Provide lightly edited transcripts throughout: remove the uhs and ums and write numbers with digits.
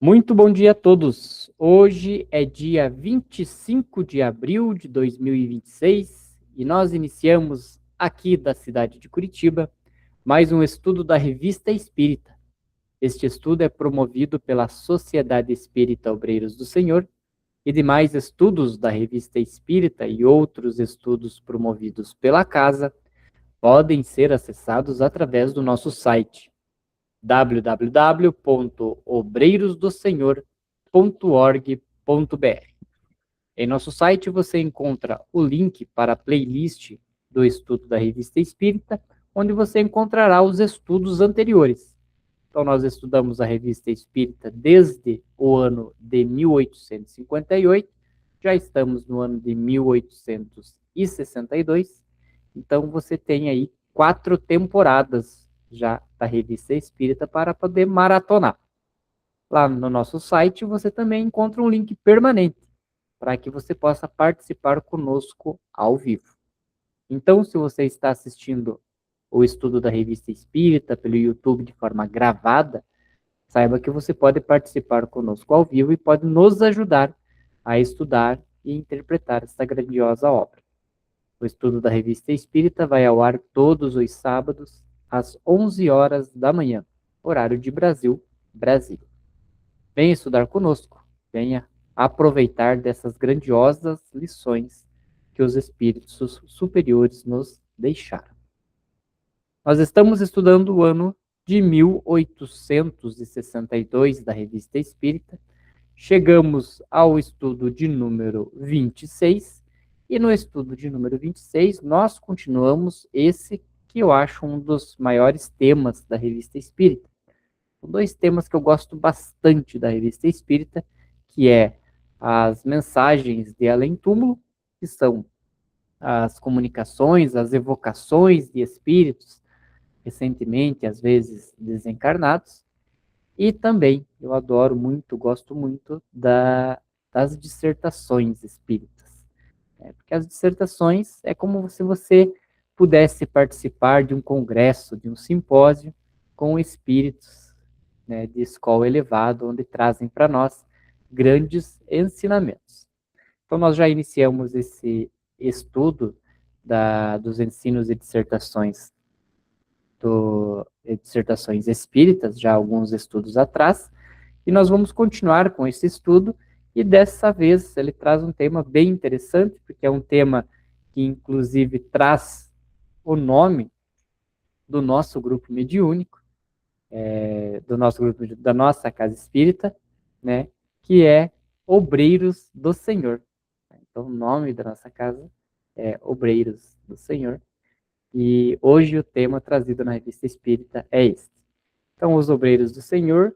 Muito bom dia a todos. Hoje é dia 25 de abril de 2026 e nós iniciamos aqui da cidade de Curitiba mais um estudo da Revista Espírita. Este estudo é promovido pela Sociedade Espírita Obreiros do Senhor e demais estudos da Revista Espírita e outros estudos promovidos pela casa podem ser acessados através do nosso site www.obreirosdosenhor.org.br. Em nosso site você encontra o link para a playlist do estudo da Revista Espírita, onde você encontrará os estudos anteriores. Então, nós estudamos a Revista Espírita desde o ano de 1858, já estamos no ano de 1862, então você tem aí 4 temporadas já da Revista Espírita para poder maratonar. Lá no nosso site você também encontra um link permanente para que você possa participar conosco ao vivo. Então, se você está assistindo o estudo da Revista Espírita pelo YouTube de forma gravada, saiba que você pode participar conosco ao vivo e pode nos ajudar a estudar e interpretar essa grandiosa obra. O estudo da Revista Espírita vai ao ar todos os sábados, às 11 horas da manhã, horário de Brasil, Brasília. Venha estudar conosco, venha aproveitar dessas grandiosas lições que os espíritos superiores nos deixaram. Nós estamos estudando o ano de 1862 da Revista Espírita, chegamos ao estudo de número 26, e no estudo de número 26, nós continuamos esse que eu acho um dos maiores temas da Revista Espírita. São 2 temas que eu gosto bastante da Revista Espírita, que é as mensagens de além-túmulo, que são as comunicações, as evocações de espíritos, recentemente, às vezes, desencarnados, e também, eu adoro muito, gosto muito das dissertações espíritas. Porque as dissertações é como se você pudesse participar de um congresso, de um simpósio, com espíritos, né, de escola elevada, onde trazem para nós grandes ensinamentos. Então, nós já iniciamos esse estudo dos ensinos e dissertações dissertações espíritas, já alguns estudos atrás, e nós vamos continuar com esse estudo, e dessa vez ele traz um tema bem interessante, porque é um tema que inclusive traz o nome do nosso grupo mediúnico, do nosso grupo, da nossa casa espírita, né, que é Obreiros do Senhor. Então, o nome da nossa casa é Obreiros do Senhor, e hoje o tema trazido na Revista Espírita é este. Então, Os Obreiros do Senhor,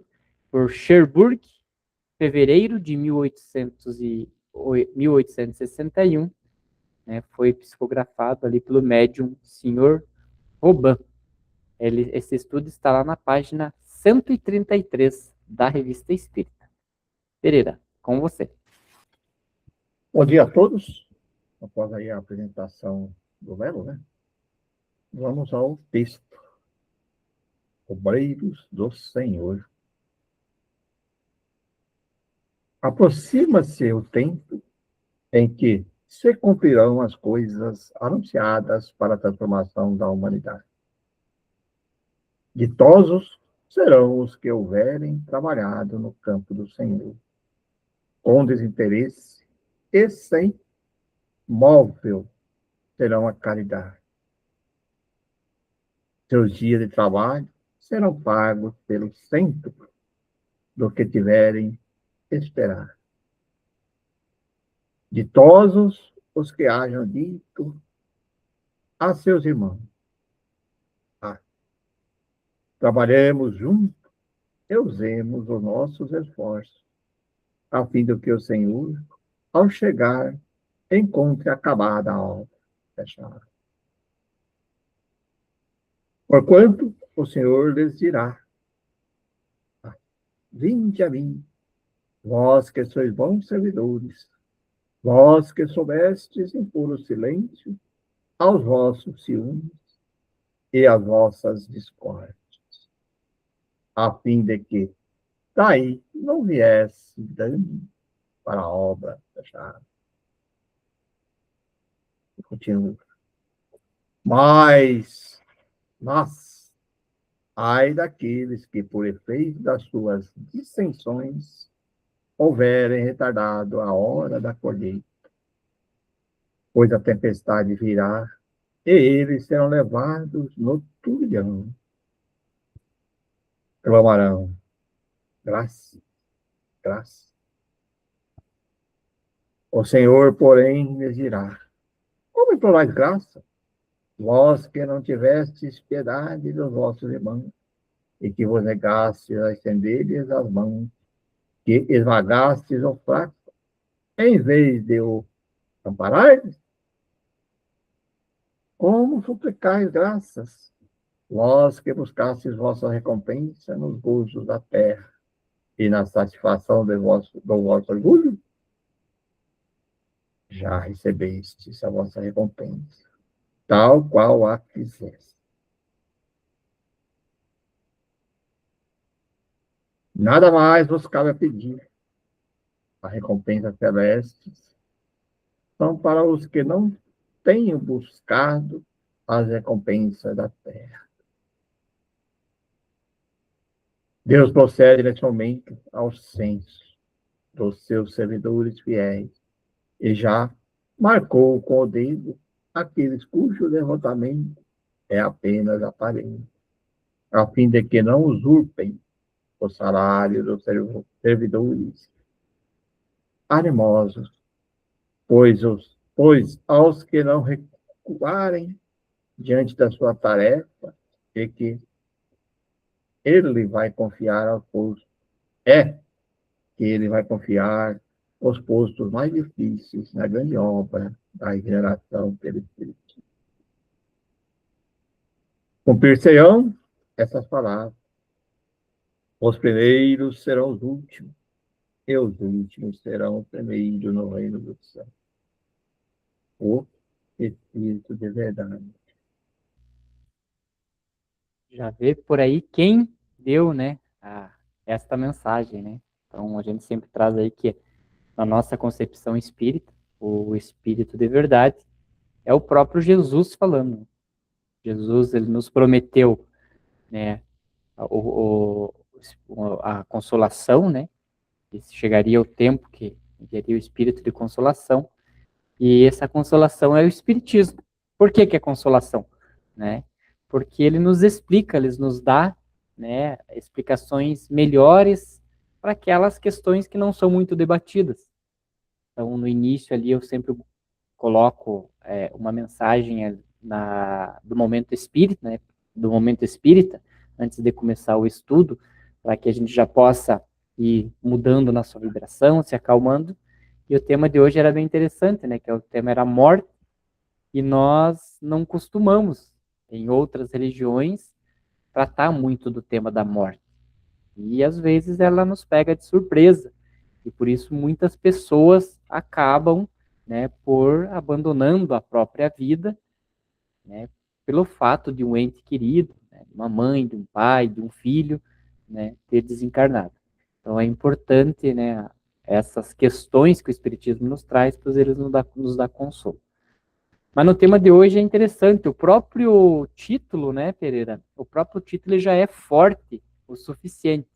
por Cherbourg, fevereiro de 1861, né, foi psicografado ali pelo médium Sr. Robin. Esse estudo está lá na página 133 da Revista Espírita. Pereira, com você. Bom dia a todos. Após aí a apresentação do Lelo, né? Vamos ao texto. Obreiros do Senhor. Aproxima-se o tempo em que se cumprirão as coisas anunciadas para a transformação da humanidade. Ditosos serão os que houverem trabalhado no campo do Senhor, com desinteresse e sem móvel serão a caridade. Seus dias de trabalho serão pagos pelo centro do que tiverem esperar. Ditosos os que hajam dito a seus irmãos: trabalhemos juntos e usemos os nossos esforços, a fim de que o Senhor, ao chegar, encontre acabada a obra. Fechado. Porquanto o Senhor lhes dirá: vinde a mim, vós que sois bons servidores, vós que soubestes impor o silêncio aos vossos ciúmes e às vossas discórdias, a fim de que, daí não viesse dano para a obra fechada. Continua. Mas, ai daqueles que, por efeito das suas dissensões, houverem retardado a hora da colheita, pois a tempestade virá e eles serão levados no turbilhão. Clamarão, graça, graça. O Senhor, porém, lhes dirá: como implorais graça? Vós que não tivestes piedade dos vossos irmãos, e que vos negastes a estender-lhes as mãos, que esmagastes o fraco, em vez de o amparar, como suplicais graças? Vós que buscastes vossa recompensa nos gozos da terra e na satisfação do vosso orgulho, já recebestes a vossa recompensa, tal qual a quiseste. Nada mais vos cabe a pedir. A recompensa celeste são para os que não tenham buscado as recompensas da terra. Deus procede nesse momento ao censo dos seus servidores fiéis e já marcou com o dedo aqueles cujo levantamento é apenas aparente, a fim de que não usurpem o salário dos servidores animosos, pois aos que não recuarem diante da sua tarefa, e que ele vai confiar aos postos, que ele vai confiar os postos mais difíceis na grande obra da regeneração pelo Espírito. Cumprir-se-ão essas palavras. Os primeiros serão os últimos, e os últimos serão os primeiros no reino do céu. O Espírito de verdade. Já vê por aí quem deu, né, esta mensagem, né? Então a gente sempre traz aí que na nossa concepção espírita, o Espírito de verdade é o próprio Jesus falando. Jesus, ele nos prometeu, né, a consolação, né? E chegaria o tempo que enviaria o Espírito de consolação, e essa consolação é o Espiritismo. Por que que é consolação? Né? Porque ele nos explica, ele nos dá, né, explicações melhores para aquelas questões que não são muito debatidas. Então, no início ali, eu sempre coloco uma mensagem do momento espírita, né, do momento espírita, antes de começar o estudo, para que a gente já possa ir mudando na sua vibração, se acalmando. E o tema de hoje era bem interessante, né, que o tema era morte, e nós não costumamos, em outras religiões, tratar muito do tema da morte. E às vezes ela nos pega de surpresa. E por isso muitas pessoas acabam, né, por abandonando a própria vida, né, pelo fato de um ente querido, né, de uma mãe, de um pai, de um filho, né, ter desencarnado. Então é importante, né, essas questões que o Espiritismo nos traz, pois eles nos dá consolo. Mas no tema de hoje é interessante, o próprio título, né, Pereira? O próprio título já é forte o suficiente,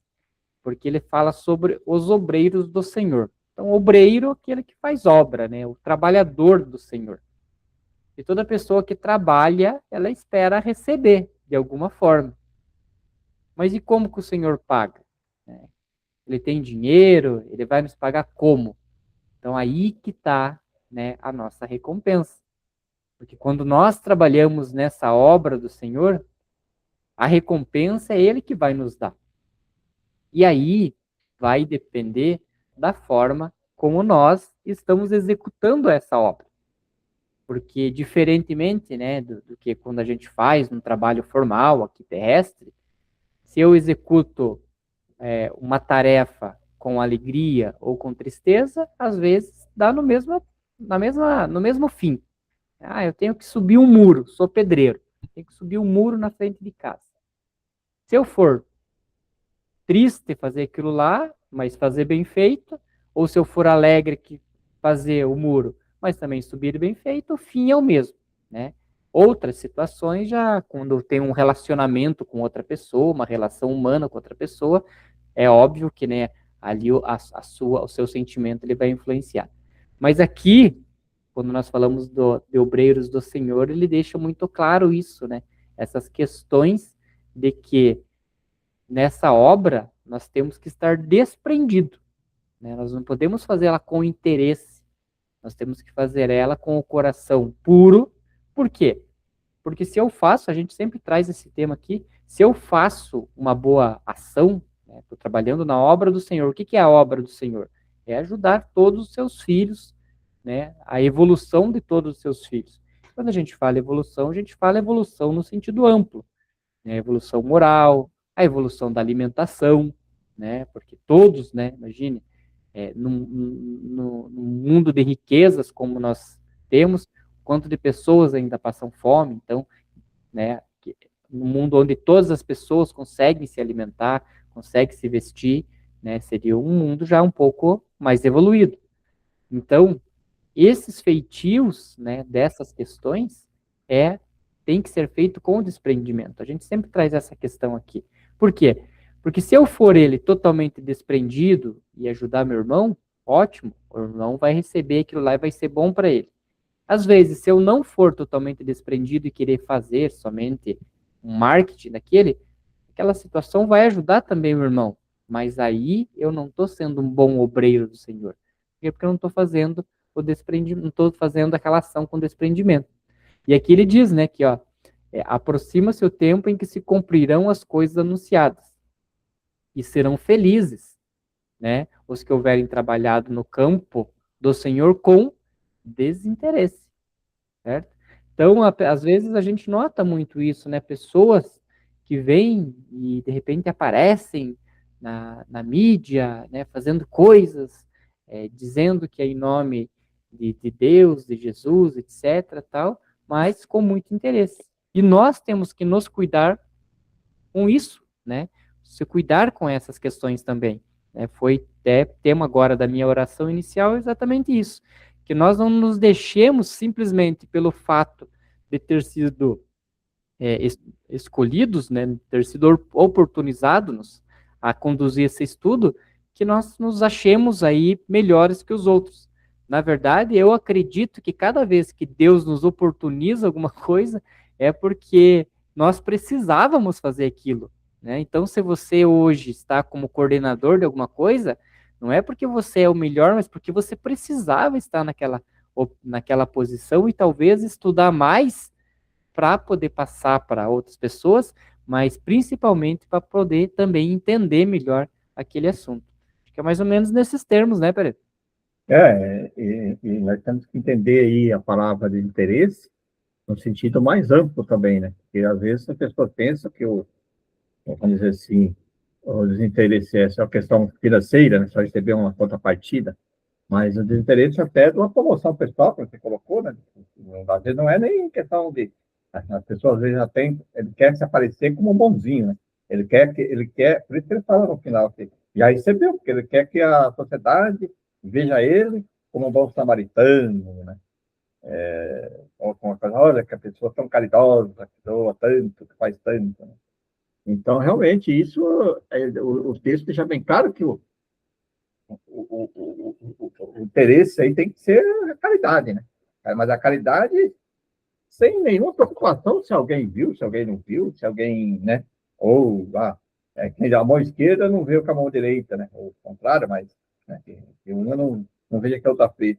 porque ele fala sobre os obreiros do Senhor. Então, obreiro é aquele que faz obra, né? O trabalhador do Senhor. E toda pessoa que trabalha, ela espera receber de alguma forma. Mas e como que o Senhor paga? Ele tem dinheiro, ele vai nos pagar como? Então, aí que está, né, a nossa recompensa. Porque quando nós trabalhamos nessa obra do Senhor, a recompensa é Ele que vai nos dar. E aí vai depender da forma como nós estamos executando essa obra. Porque diferentemente, né, do que quando a gente faz um trabalho formal aqui terrestre, se eu executo uma tarefa com alegria ou com tristeza, às vezes dá no mesmo fim. Ah, eu tenho que subir um muro, sou pedreiro. Tenho que subir um muro na frente de casa. Se eu for triste fazer aquilo lá, mas fazer bem feito, ou se eu for alegre que fazer o muro, mas também subir bem feito, o fim é o mesmo, né? Outras situações já quando tem um relacionamento com outra pessoa, uma relação humana com outra pessoa, é óbvio que, né, ali o seu sentimento ele vai influenciar. Mas aqui, quando nós falamos de obreiros do Senhor, ele deixa muito claro isso, né? Essas questões de que nessa obra nós temos que estar desprendido, né? Nós não podemos fazer ela com interesse, nós temos que fazer ela com o coração puro. Por quê? Porque se eu faço, a gente sempre traz esse tema aqui, se eu faço uma boa ação, né, estou trabalhando na obra do Senhor, o que é a obra do Senhor? É ajudar todos os seus filhos, né, a evolução de todos os seus filhos. Quando a gente fala evolução, a gente fala evolução no sentido amplo, né, a evolução moral, a evolução da alimentação, né, porque todos, né, imagine, num mundo de riquezas como nós temos, quanto de pessoas ainda passam fome, então, né, no mundo onde todas as pessoas conseguem se alimentar, conseguem se vestir, né, seria um mundo já um pouco mais evoluído. Então, esses feitios, né, dessas questões, tem que ser feito com desprendimento. A gente sempre traz essa questão aqui. Por quê? Porque se eu for ele totalmente desprendido e ajudar meu irmão, ótimo, o irmão vai receber aquilo lá e vai ser bom para ele. Às vezes, se eu não for totalmente desprendido e querer fazer somente um marketing daquele, aquela situação vai ajudar também o irmão. Mas aí eu não estou sendo um bom obreiro do Senhor. Porque eu não estou fazendo o desprendimento, não estou fazendo aquela ação com desprendimento. E aqui ele diz, né, que ó, aproxima-se o tempo em que se cumprirão as coisas anunciadas e serão felizes, né, os que houverem trabalhado no campo do Senhor com desinteresse, certo? Então, às vezes a gente nota muito isso, né? Pessoas que vêm e de repente aparecem na mídia, né, fazendo coisas, dizendo que é em nome de Deus, de Jesus, etc, tal, mas com muito interesse. E nós temos que nos cuidar com isso, né? Se cuidar com essas questões também. Né? Foi tema agora da minha oração inicial exatamente isso, que nós não nos deixemos simplesmente pelo fato de ter sido escolhidos, né, ter sido oportunizados a conduzir esse estudo, que nós nos achemos aí melhores que os outros. Na verdade, eu acredito que cada vez que Deus nos oportuniza alguma coisa, é porque nós precisávamos fazer aquilo, né? Então, se você hoje está como coordenador de alguma coisa, não é porque você é o melhor, mas porque você precisava estar naquela posição e talvez estudar mais para poder passar para outras pessoas, mas principalmente para poder também entender melhor aquele assunto. Acho que é mais ou menos nesses termos, né, Pereira? E nós temos que entender aí a palavra de interesse no sentido mais amplo também, né? Porque às vezes a pessoa pensa que vamos dizer assim, o desinteresse é só questão financeira, né? Só receber uma contrapartida, mas o desinteresse até de uma promoção pessoal, que você colocou, né? Às vezes não é nem questão de... As pessoas às vezes já têm... Ele quer se aparecer como um bonzinho, né? Ele quer... Por isso que ele fala no final, que já recebeu, porque ele quer que a sociedade veja ele como um bom samaritano, né? Ou com uma coisa, olha, que a pessoa é tão caridosa, que doa tanto, que faz tanto, né? Então, realmente, isso, o texto deixa bem claro que o interesse aí tem que ser a caridade, né? Mas a caridade sem nenhuma preocupação se alguém viu, se alguém não viu, se alguém, né? Ou quem dá a mão esquerda não vê com a mão direita, né? Ou o contrário, mas né, que uma não veja que a outra fez.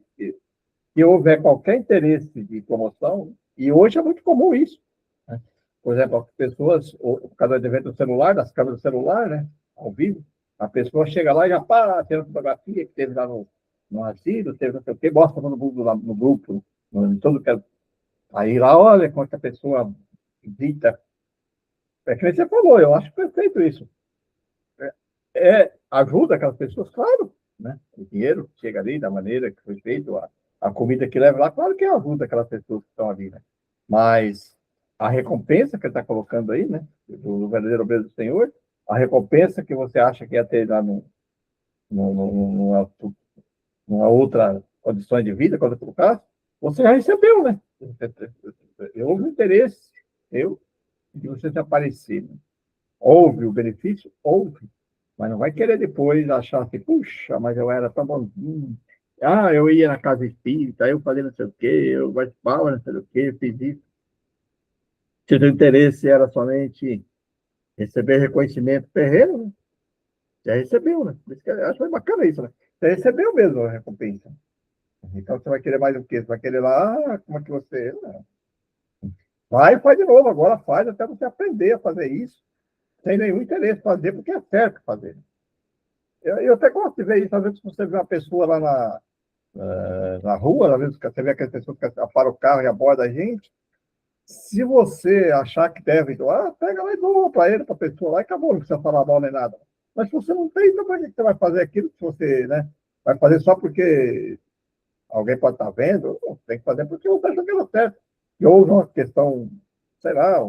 Se houver qualquer interesse de promoção, e hoje é muito comum isso, né? Por exemplo, as pessoas, por causa do evento do celular, das câmeras do celular, né? Ao vivo, a pessoa chega lá e já para, tira fotografia que teve lá no asilo, teve não sei o quê, mostra no grupo, em todo que é. Aí lá, olha como é que a pessoa dita. É que nem você falou, eu acho perfeito isso. Ajuda aquelas pessoas, claro, né? O dinheiro chega ali da maneira que foi feito, a comida que leva lá, claro que ajuda aquelas pessoas que estão ali, né? Mas a recompensa que ele está colocando aí, né? Do verdadeiro obreiro do Senhor, a recompensa que você acha que ia ter lá numa, numa outra condição de vida, quando colocasse, você já recebeu, né? Houve interesse, de você se aparecer. Né? Houve o benefício? Houve. Mas não vai querer depois achar assim, puxa, mas eu era tão bonzinho. Ah, eu ia na casa espírita, eu fazia não sei o quê, eu participava não sei o quê, fiz isso. Se o seu interesse era somente receber reconhecimento terreno, né? Já recebeu, né? Por isso que eu acho mais bacana isso, né? Você recebeu mesmo a recompensa. Então você vai querer mais o quê? Você vai querer lá, como é que você. Não. Vai e faz de novo, agora faz até você aprender a fazer isso, sem nenhum interesse em fazer, porque é certo fazer. Eu até gosto de ver isso, às vezes você vê uma pessoa lá na rua, às vezes você vê aquelas pessoas que param o carro e abordam a gente. Se você achar que deve doar, pega lá e doa para ele, para a pessoa lá, e acabou, não precisa falar mal nem nada. Mas se você não tem, então para que você vai fazer aquilo que você, né, vai fazer só porque alguém pode estar vendo? Não, tem que fazer porque você achou que era certo. E houve uma questão, sei lá,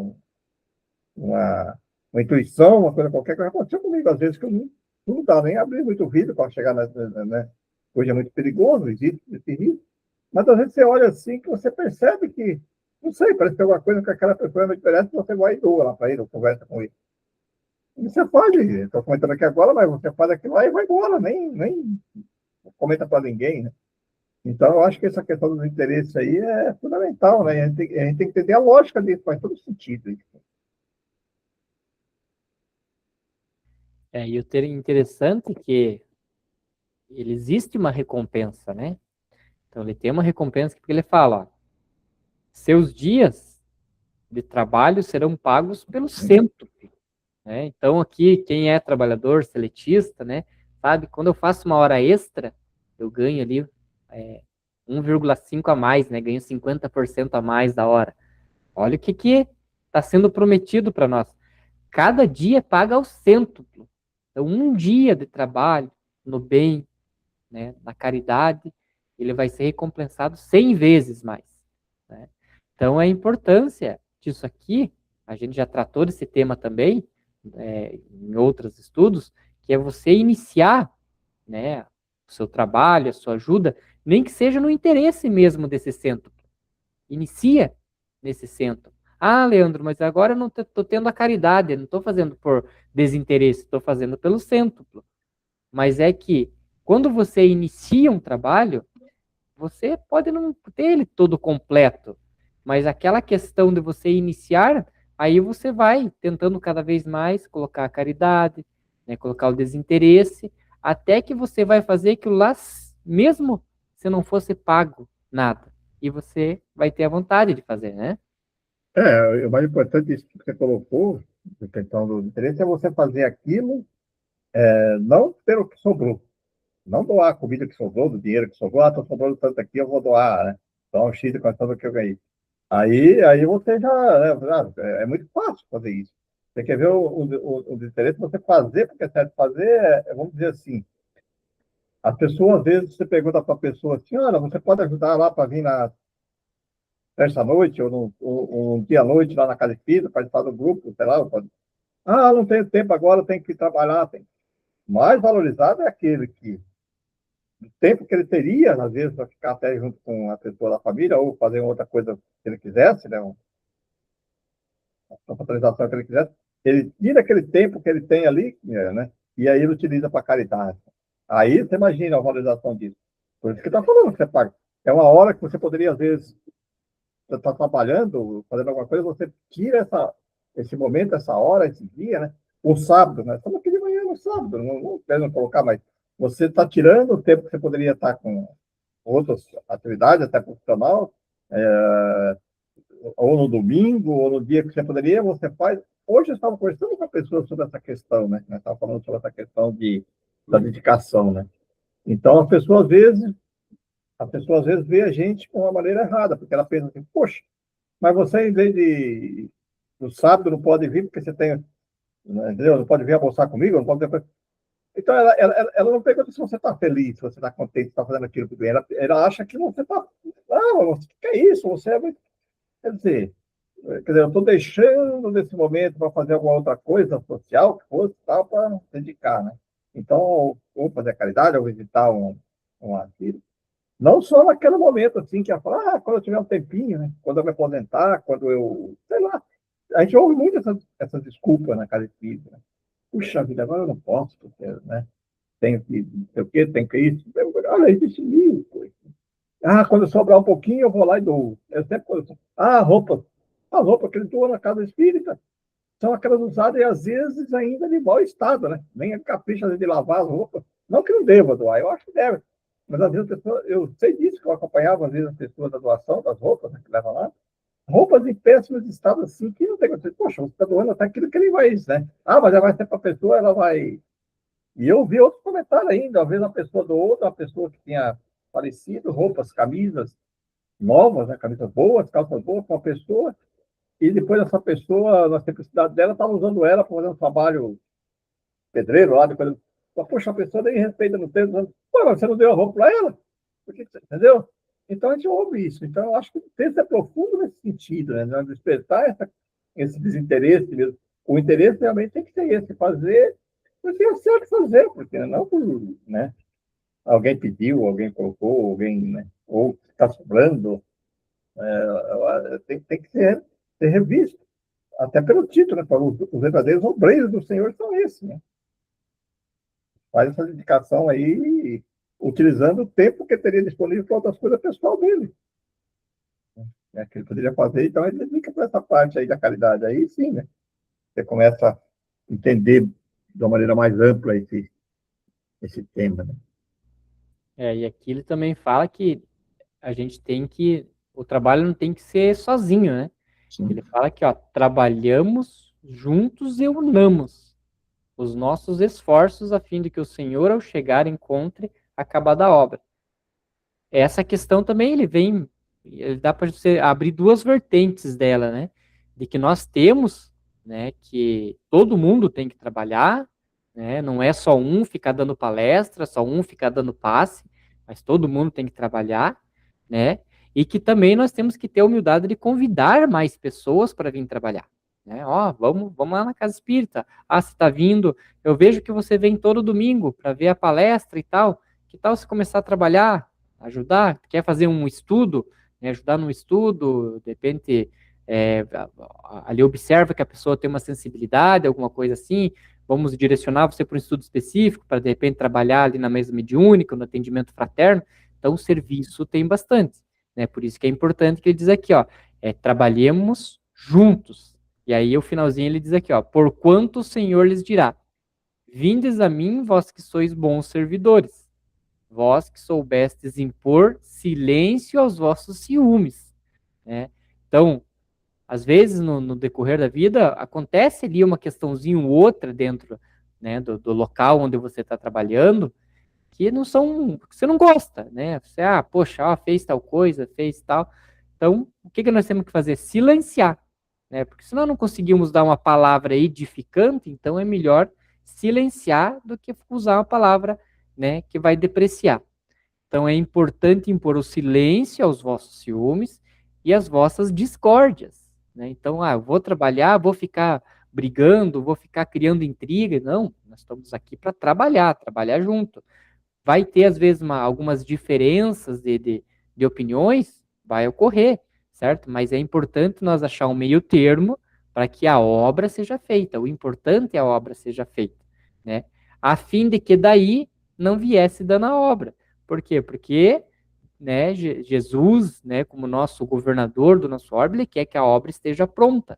uma intuição, uma coisa qualquer, que aconteceu comigo, às vezes, que eu não estava nem abrindo muito o vidro para chegar, né? Hoje é muito perigoso, existe esse risco. Mas às vezes você olha assim que você percebe que, não sei, parece que tem alguma coisa que aquela pessoa não interessa, você vai e doa lá para ele, ou conversa com ele. E você pode, estou comentando aqui agora, mas você faz aquilo lá e vai embora, nem comenta para ninguém, né? Então, eu acho que essa questão dos interesses aí é fundamental, né? A gente tem que entender a lógica disso, faz todo sentido. Isso. E o ter interessante é que ele existe uma recompensa, né? Então ele tem uma recompensa porque ele fala, ó, seus dias de trabalho serão pagos pelo cêntuplo, né? Então aqui quem é trabalhador seletista, né, sabe, quando eu faço uma hora extra, eu ganho ali 1,5 a mais, né? Ganho 50% a mais da hora. Olha o que está sendo prometido para nós. Cada dia paga ao cêntuplo. Então, um dia de trabalho no bem, né, na caridade, ele vai ser recompensado 100 vezes mais. Né? Então, a importância disso aqui, a gente já tratou desse tema também, em outros estudos, que é você iniciar, né, o seu trabalho, a sua ajuda, nem que seja no interesse mesmo desse centro. Inicia nesse centro. Ah, Leandro, mas agora eu não estou tendo a caridade, eu não estou fazendo por desinteresse, estou fazendo pelo cêntuplo. Mas é que quando você inicia um trabalho, você pode não ter ele todo completo, mas aquela questão de você iniciar, aí você vai tentando cada vez mais colocar a caridade, né, colocar o desinteresse, até que você vai fazer aquilo lá, mesmo se não fosse pago nada. E você vai ter a vontade de fazer, né? O mais importante isso que você colocou, a questão do interesse, é você fazer aquilo, não pelo que sobrou. Não doar a comida que sobrou, do dinheiro que sobrou, estou sobrando tanto aqui, eu vou doar, né? Então, um X de quanto do que eu ganhei. Aí você já, né, é muito fácil fazer isso. Você quer ver o desinteresse, você fazer, porque é certo fazer, vamos dizer assim, as pessoas, às vezes, você pergunta para a pessoa assim, olha, você pode ajudar lá para vir na terça-noite, ou um dia-noite lá na casa espírita, participar do grupo, sei lá, pode... Ah, não tenho tempo agora, tenho que trabalhar. Tem. Mais valorizado é aquele que, o tempo que ele teria, às vezes, para ficar até junto com a pessoa da família, ou fazer outra coisa que ele quisesse, né, uma atualização que ele quisesse, ele tira aquele tempo que ele tem ali, né, e aí ele utiliza para caridade. Aí você imagina a valorização disso. Por isso que está falando que você paga. É uma hora que você poderia, às vezes, você está trabalhando, fazendo alguma coisa, você tira esse momento, essa hora, esse dia, né? O sábado, né? Estamos aqui de manhã no sábado, não quero colocar, mas você está tirando o tempo que você poderia estar com outras atividades, até profissional, ou no domingo, ou no dia que você poderia, você faz. Hoje eu estava conversando com a pessoa sobre essa questão, né? Nós estávamos falando sobre essa questão da dedicação, né? Então, a pessoa às vezes vê a gente com uma maneira errada, porque ela pensa assim, poxa, mas você, em vez de no sábado, não pode vir porque você tem, né, entendeu? Não pode vir almoçar comigo, não pode vir. Então, ela não pergunta se você está feliz, se você está contente, se está fazendo aquilo tudo bem. Ela acha que você está. Ah, o que é isso? Você é muito. Quer dizer, Quer dizer, eu estou deixando nesse momento para fazer alguma outra coisa social que fosse tal para dedicar, né? Então, ou fazer caridade, ou visitar um asilo. Não só naquele momento, assim, que ia falar, quando eu tiver um tempinho, né? Quando eu me aposentar, quando eu, sei lá. A gente ouve muito essas desculpas na casa espírita, né? Puxa vida, agora eu não posso, porque, né? Tenho que, não sei o quê, tenho que isso. Olha, existe mil coisas. Quando sobrar um pouquinho, eu vou lá e dou. Eu sempre, roupa. As roupas que ele doa na casa espírita são aquelas usadas e às vezes ainda de mau estado, né? Nem a capricha de lavar as roupas. Não que não deva doar, eu acho que deve. Mas às vezes a pessoa, eu sei disso, que eu acompanhava às vezes as pessoas da doação das roupas, né, que levam lá. Roupas em péssimos estados assim, que não tem como dizer, poxa, você está doando até aquilo que ele vai, né? Mas ela vai ser para a pessoa, ela vai. E eu vi outros comentários ainda, às vezes a pessoa doou, uma pessoa que tinha falecido, roupas, camisas novas, né? Camisas boas, calças boas para uma pessoa, e depois essa pessoa, na simplicidade dela, estava usando ela para fazer um trabalho pedreiro lá, depois, poxa, a pessoa nem respeita no tempo, mas você não deu a roupa para ela? Porque, entendeu? Então a gente ouve isso. Então eu acho que o texto é profundo nesse sentido, né? De despertar esse desinteresse mesmo. O interesse realmente tem que ser esse, fazer porque é certo fazer, porque não por, né? Alguém pediu, alguém colocou, alguém, né? Ou está sobrando, tem que ser revisto. Até pelo título, né? Os verdadeiros obreiros do Senhor são esses, né? Faz essa dedicação aí, utilizando o tempo que teria disponível para outras coisas pessoal dele. Que ele poderia fazer, então ele dedica para essa parte aí da caridade. Aí sim, né? Você começa a entender de uma maneira mais ampla esse tema, né? E aqui ele também fala que a gente tem que, o trabalho não tem que ser sozinho, né? Sim. Ele fala que, ó, trabalhamos juntos e unamos os nossos esforços a fim de que o Senhor, ao chegar, encontre acabada a obra. Essa questão também ele dá para você abrir duas vertentes dela, né? De que nós temos, né, que todo mundo tem que trabalhar, né? Não é só um ficar dando palestra, só um ficar dando passe, mas todo mundo tem que trabalhar, né? E que também nós temos que ter a humildade de convidar mais pessoas para vir trabalhar, né? Vamos lá na casa espírita. Você está vindo, eu vejo que você vem todo domingo para ver a palestra e tal. Que tal você começar a trabalhar? Ajudar, quer fazer um estudo, né, ajudar no estudo, de repente ali observa que a pessoa tem uma sensibilidade, alguma coisa assim, vamos direcionar você para um estudo específico, para de repente trabalhar ali na mesa mediúnica, no atendimento fraterno. Então o serviço tem bastante, né? Por isso que é importante que ele diz aqui, ó, trabalhemos juntos. E aí o finalzinho ele diz aqui, ó, porquanto o Senhor lhes dirá, vindes a mim, vós que sois bons servidores, vós que soubestes impor silêncio aos vossos ciúmes, né? Então, às vezes, no decorrer da vida, acontece ali uma questãozinha ou outra dentro, né, do local onde você está trabalhando, que não são, que você não gosta, né? Você, poxa, fez tal coisa, fez tal. Então, o que nós temos que fazer? Silenciar, né? Porque senão não conseguimos dar uma palavra edificante, então é melhor silenciar do que usar uma palavra, né, que vai depreciar. Então é importante impor o silêncio aos vossos ciúmes e às vossas discórdias, né? Então, eu vou trabalhar, vou ficar brigando, vou ficar criando intriga. Não, nós estamos aqui para trabalhar junto. Vai ter, às vezes, algumas diferenças de opiniões, vai ocorrer, certo? Mas é importante nós achar um meio termo para que a obra seja feita. O importante é a obra seja feita, né? A fim de que daí não viesse dano à obra. Por quê? Porque, né, Jesus, né, como nosso governador do nosso orbe, ele quer que a obra esteja pronta,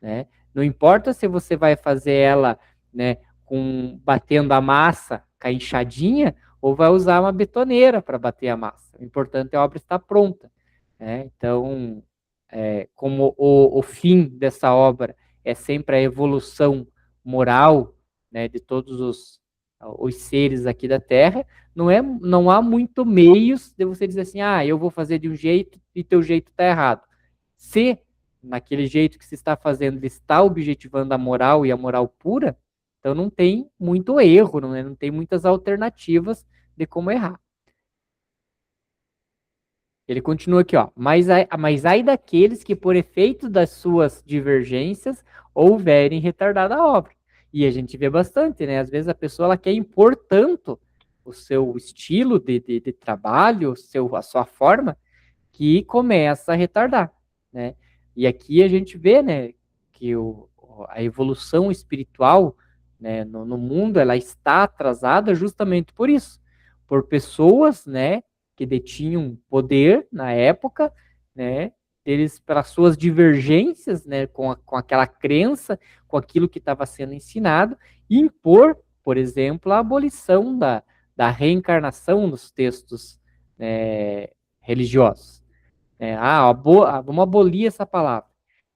né? Não importa se você vai fazer ela, né, batendo a massa com a enxadinha ou vai usar uma betoneira para bater a massa. O importante é a obra estar pronta, né? Então, como o fim dessa obra é sempre a evolução moral, né, de todos os seres aqui da Terra, não há muito meios de você dizer assim, eu vou fazer de um jeito e teu jeito está errado. Se naquele jeito que se está fazendo ele está objetivando a moral e a moral pura, então não tem muito erro, não tem muitas alternativas de como errar. Ele continua aqui, ó. Mas ai daqueles que, por efeito das suas divergências, houverem retardado a obra. E a gente vê bastante, né? Às vezes a pessoa ela quer impor tanto o seu estilo de trabalho, a sua forma, que começa a retardar, né? E aqui a gente vê, né, que a evolução espiritual, né, no mundo, ela está atrasada justamente por isso, por pessoas, né, que detinham poder na época, né, eles, pelas suas divergências, né, com aquela crença, com aquilo que estava sendo ensinado, impor, por exemplo, a abolição da reencarnação nos textos, né, religiosos. Vamos abolir essa palavra.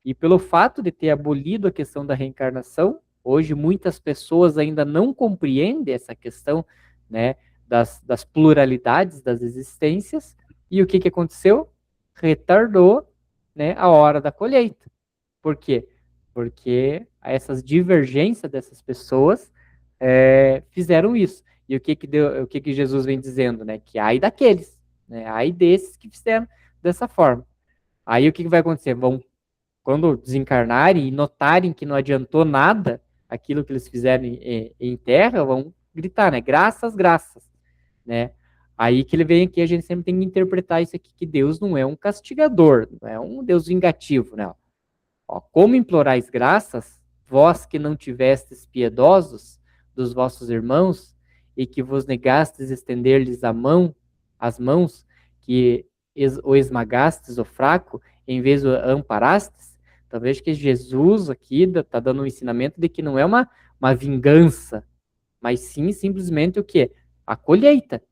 E pelo fato de ter abolido a questão da reencarnação, hoje muitas pessoas ainda não compreendem essa questão, né, das pluralidades das existências. E o que, que aconteceu? Retardou, né, a hora da colheita. Por quê? Porque essas divergências dessas pessoas fizeram isso. E o que Jesus vem dizendo, né? Que ai daqueles, né? Ai desses que fizeram dessa forma. Aí o que vai acontecer? Quando desencarnarem e notarem que não adiantou nada aquilo que eles fizeram em terra, vão gritar, né? Graças, graças, né? Aí que ele vem aqui, a gente sempre tem que interpretar isso aqui, que Deus não é um castigador, não é um Deus vingativo, né? Ó, como implorais graças, vós que não tivestes piedosos dos vossos irmãos, e que vos negastes estender-lhes as mãos, que o esmagastes o fraco, em vez de o amparastes. Então veja que Jesus aqui está dando um ensinamento de que não é uma vingança, mas sim simplesmente o que? A colheita,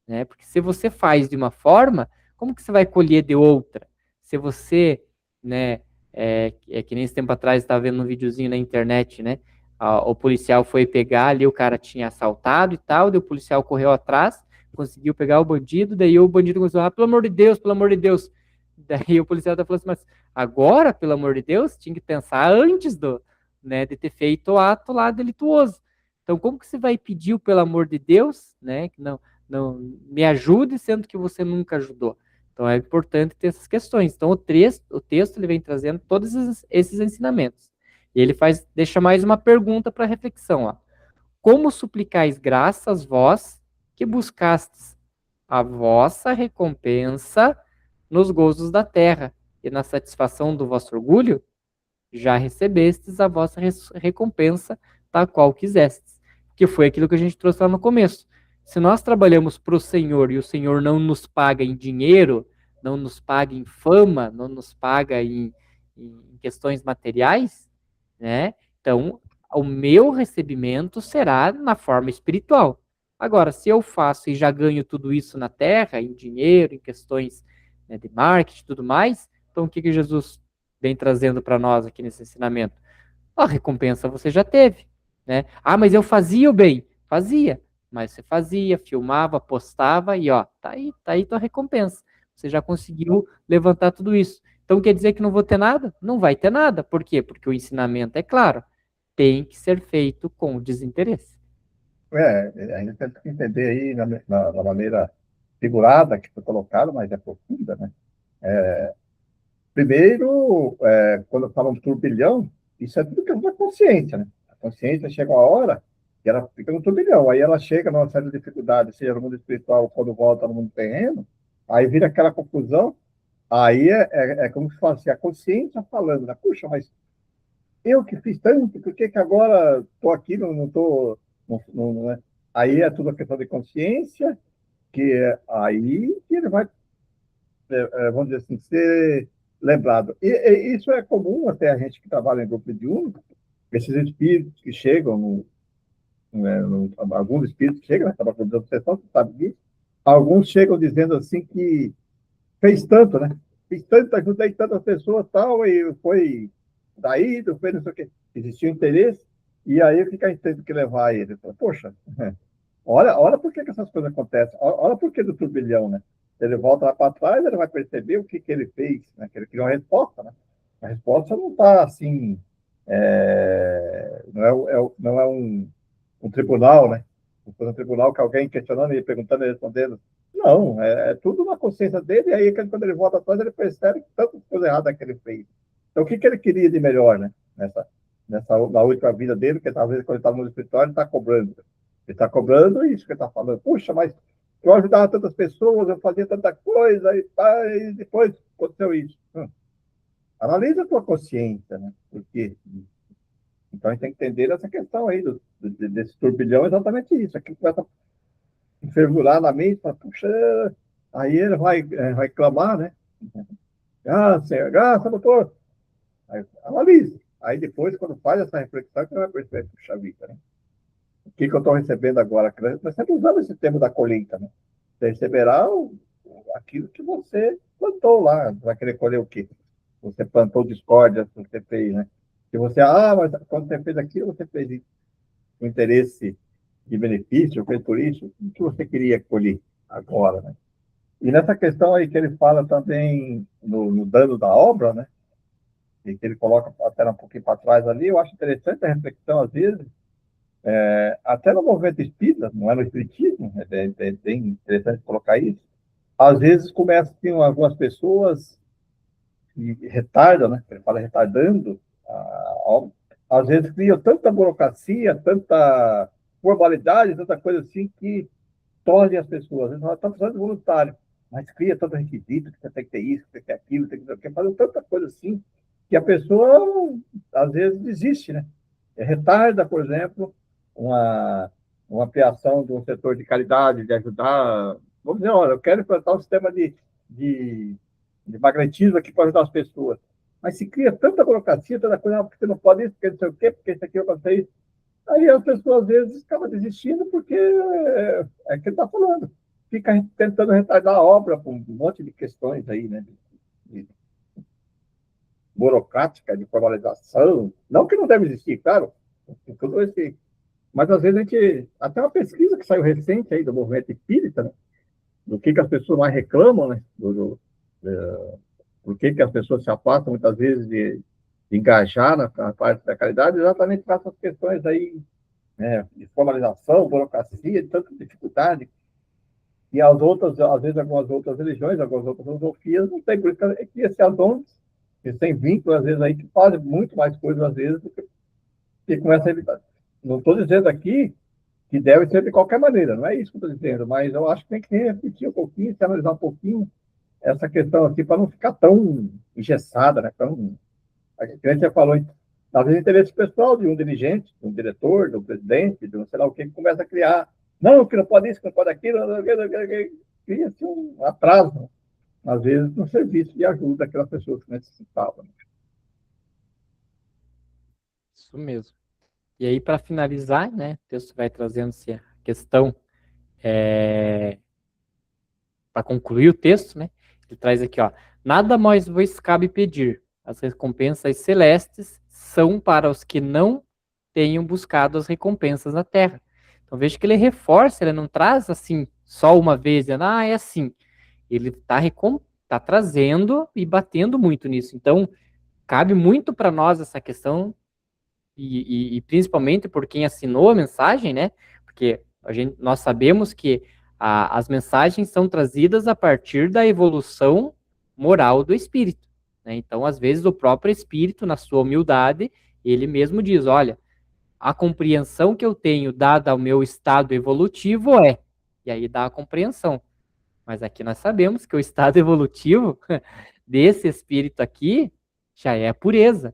né? Porque se você faz de uma forma, como que você vai colher de outra? Se você, né, que nem esse tempo atrás estava vendo um videozinho na internet, né? O policial foi pegar ali, o cara tinha assaltado e tal, daí o policial correu atrás, conseguiu pegar o bandido, daí o bandido começou a falar, pelo amor de Deus, pelo amor de Deus. Daí o policial tá falando assim, mas agora, pelo amor de Deus, tinha que pensar antes né, de ter feito o ato lá delituoso. Então, como que você vai pedir o pelo amor de Deus, né, que não me ajude, sendo que você nunca ajudou? Então, é importante ter essas questões. Então, o texto ele vem trazendo todos esses ensinamentos. E ele deixa mais uma pergunta para reflexão. Ó. Como suplicais graças vós que buscastes a vossa recompensa nos gozos da terra e na satisfação do vosso orgulho? Já recebestes a vossa recompensa, tal qual quisestes. Que foi aquilo que a gente trouxe lá no começo. Se nós trabalhamos para o Senhor e o Senhor não nos paga em dinheiro, não nos paga em fama, não nos paga em questões materiais, né? Então, o meu recebimento será na forma espiritual. Agora, se eu faço e já ganho tudo isso na terra, em dinheiro, em questões, né, de marketing e tudo mais, então o que que Jesus vem trazendo para nós aqui nesse ensinamento? A recompensa você já teve, né? Ah, mas eu fazia o bem. Fazia, mas você fazia, filmava, postava e ó, tá aí tua recompensa. Você já conseguiu levantar tudo isso. Então quer dizer que não vou ter nada? Não vai ter nada. Por quê? Porque o ensinamento é claro, tem que ser feito com desinteresse. A gente tem que entender aí na maneira figurada que foi colocado, mas é profunda, né? Primeiro, quando falam de turbilhão, isso é tudo questão da consciência, né? A consciência chega uma hora que ela fica no turbilhão, aí ela chega numa série de dificuldades, seja no mundo espiritual, quando volta no mundo terreno, aí vira aquela confusão, aí é como se fosse a consciência falando, né? Puxa, mas eu que fiz tanto, por que que agora estou aqui, não estou... né? Aí é tudo a questão de consciência, que aí que ele vai vamos dizer assim, ser lembrado. E isso é comum até a gente que trabalha em grupo mediúnico, esses espíritos que chegam, alguns espíritos que chegam, né, estava falando de obsessão, você sabe disso, alguns chegam dizendo assim que fez tanto, né? Fiz tanto, ajudei tantas pessoas tal, e foi daí, foi não sei o quê. Existia um interesse, e aí o que a gente teve que levar ele? Poxa, olha por que essas coisas acontecem. Olha por que do turbilhão, né? Ele volta lá para trás, ele vai perceber o que ele fez, né? Que ele criou uma resposta, né? A resposta não está assim, não é um tribunal, né? no tribunal, que alguém questionando e perguntando e respondendo. Não, é tudo na consciência dele, e aí quando ele volta atrás, ele percebe que tanta coisa errada que ele fez. Então, o que ele queria de melhor, né? Na última vida dele, que talvez quando ele estava no escritório, ele está cobrando. Ele está cobrando isso que ele está falando. Puxa, mas eu ajudava tantas pessoas, eu fazia tanta coisa, e depois aconteceu isso. Analisa a tua consciência, né? Porque então a gente tem que entender essa questão aí desse turbilhão, exatamente isso. Aqui começa a enfervurar na mente, fala, puxa, aí ele vai clamar, né? Ah, Senhor, graça, doutor. Aí, analise. Aí depois, quando faz essa reflexão, você vai perceber, puxa vida, né? O que eu estou recebendo agora? Nós sempre usamos esse termo da colheita, né? Você receberá aquilo que você plantou lá. Você vai querer colher o quê? Você plantou discórdia, você fez, né? Se você, mas quando você fez aquilo, você fez isso. O interesse de benefício, fez por isso, o que você queria colher agora, né? E nessa questão aí que ele fala também no dano da obra, né? E que ele coloca até um pouquinho para trás ali, eu acho interessante a reflexão, às vezes, até no movimento espírita, não é no espiritismo, é bem interessante colocar isso. Às vezes começa, tem algumas pessoas que retardam, né? Ele fala retardando a obra. Às vezes criam tanta burocracia, tanta formalidade, tanta coisa assim, que torne as pessoas. Eles estão precisando de voluntário, mas cria tanto requisito, que você tem que ter isso, que você tem que ter aquilo, tem que fazer tanta coisa assim, que a pessoa, às vezes, desiste, né? Retarda, por exemplo, uma ampliação de um setor de caridade, de ajudar. Vamos dizer, olha, eu quero implantar um sistema de magnetismo aqui para ajudar as pessoas. Mas se cria tanta burocracia, tanta coisa, porque você não pode isso, porque não sei o quê, porque isso aqui eu não sei. Aí as pessoas, às vezes, acabam desistindo porque é o que ele está falando. Fica tentando retardar a obra com um monte de questões aí, né? De burocrática, de formalização. Não que não deve existir, claro. Tudo esse... Mas, às vezes, a gente... Até uma pesquisa que saiu recente aí do movimento espírita, né? Do que as pessoas mais reclamam, né? Por que as pessoas se afastam, muitas vezes, de engajar na parte da caridade, exatamente por essas questões aí, né, de formalização, burocracia, de tanta dificuldade. E as outras, às vezes, algumas outras religiões, algumas outras filosofias, não tem, por isso que esses adões, que têm vínculo, às vezes, aí, que fazem muito mais coisas, às vezes, do que com essa evidência. Não estou dizendo aqui que deve ser de qualquer maneira, não é isso que eu estou dizendo, mas eu acho que tem que refletir um pouquinho, se analisar um pouquinho essa questão aqui, para não ficar tão engessada, né? A gente já falou, às vezes, interesse pessoal de um dirigente, de um diretor, de um presidente, de um sei lá o que começa a criar, não, que não pode isso, que não pode aquilo, cria-se um atraso, às vezes, no serviço de ajuda àquelas pessoas que necessitavam. Isso mesmo. E aí, para finalizar, né, o texto vai trazendo-se a questão para concluir o texto, né? Ele traz aqui, ó, nada mais vos cabe pedir. As recompensas celestes são para os que não tenham buscado as recompensas na terra. Então veja que ele reforça, ele não traz assim só uma vez, dizendo, é assim. Ele tá trazendo e batendo muito nisso. Então, cabe muito para nós essa questão, e principalmente por quem assinou a mensagem, né? Porque nós sabemos que as mensagens são trazidas a partir da evolução moral do espírito, né? Então, às vezes, o próprio espírito, na sua humildade, ele mesmo diz, olha, a compreensão que eu tenho dada ao meu estado evolutivo e aí dá a compreensão. Mas aqui nós sabemos que o estado evolutivo desse espírito aqui já é a pureza.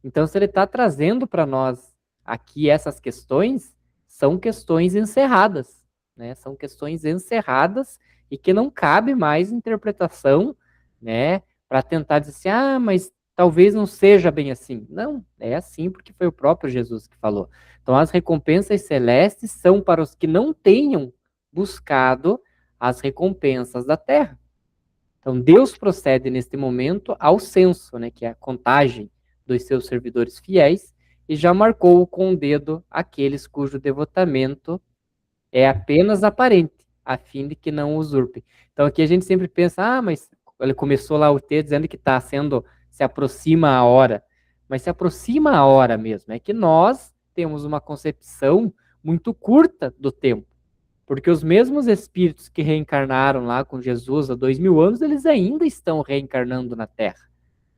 Então, se ele está trazendo para nós aqui essas questões, são questões encerradas, né? São questões encerradas e que não cabe mais interpretação, né? Para tentar dizer assim, mas talvez não seja bem assim. Não, é assim porque foi o próprio Jesus que falou. Então, as recompensas celestes são para os que não tenham buscado as recompensas da terra. Então, Deus procede neste momento ao censo, né? Que é a contagem dos seus servidores fiéis, e já marcou com o dedo aqueles cujo devotamento é apenas aparente, a fim de que não usurpe. Então aqui a gente sempre pensa, mas ele começou lá o texto dizendo que se aproxima a hora, mas se aproxima a hora mesmo, é que nós temos uma concepção muito curta do tempo. Porque os mesmos espíritos que reencarnaram lá com Jesus há 2000 anos, eles ainda estão reencarnando na Terra.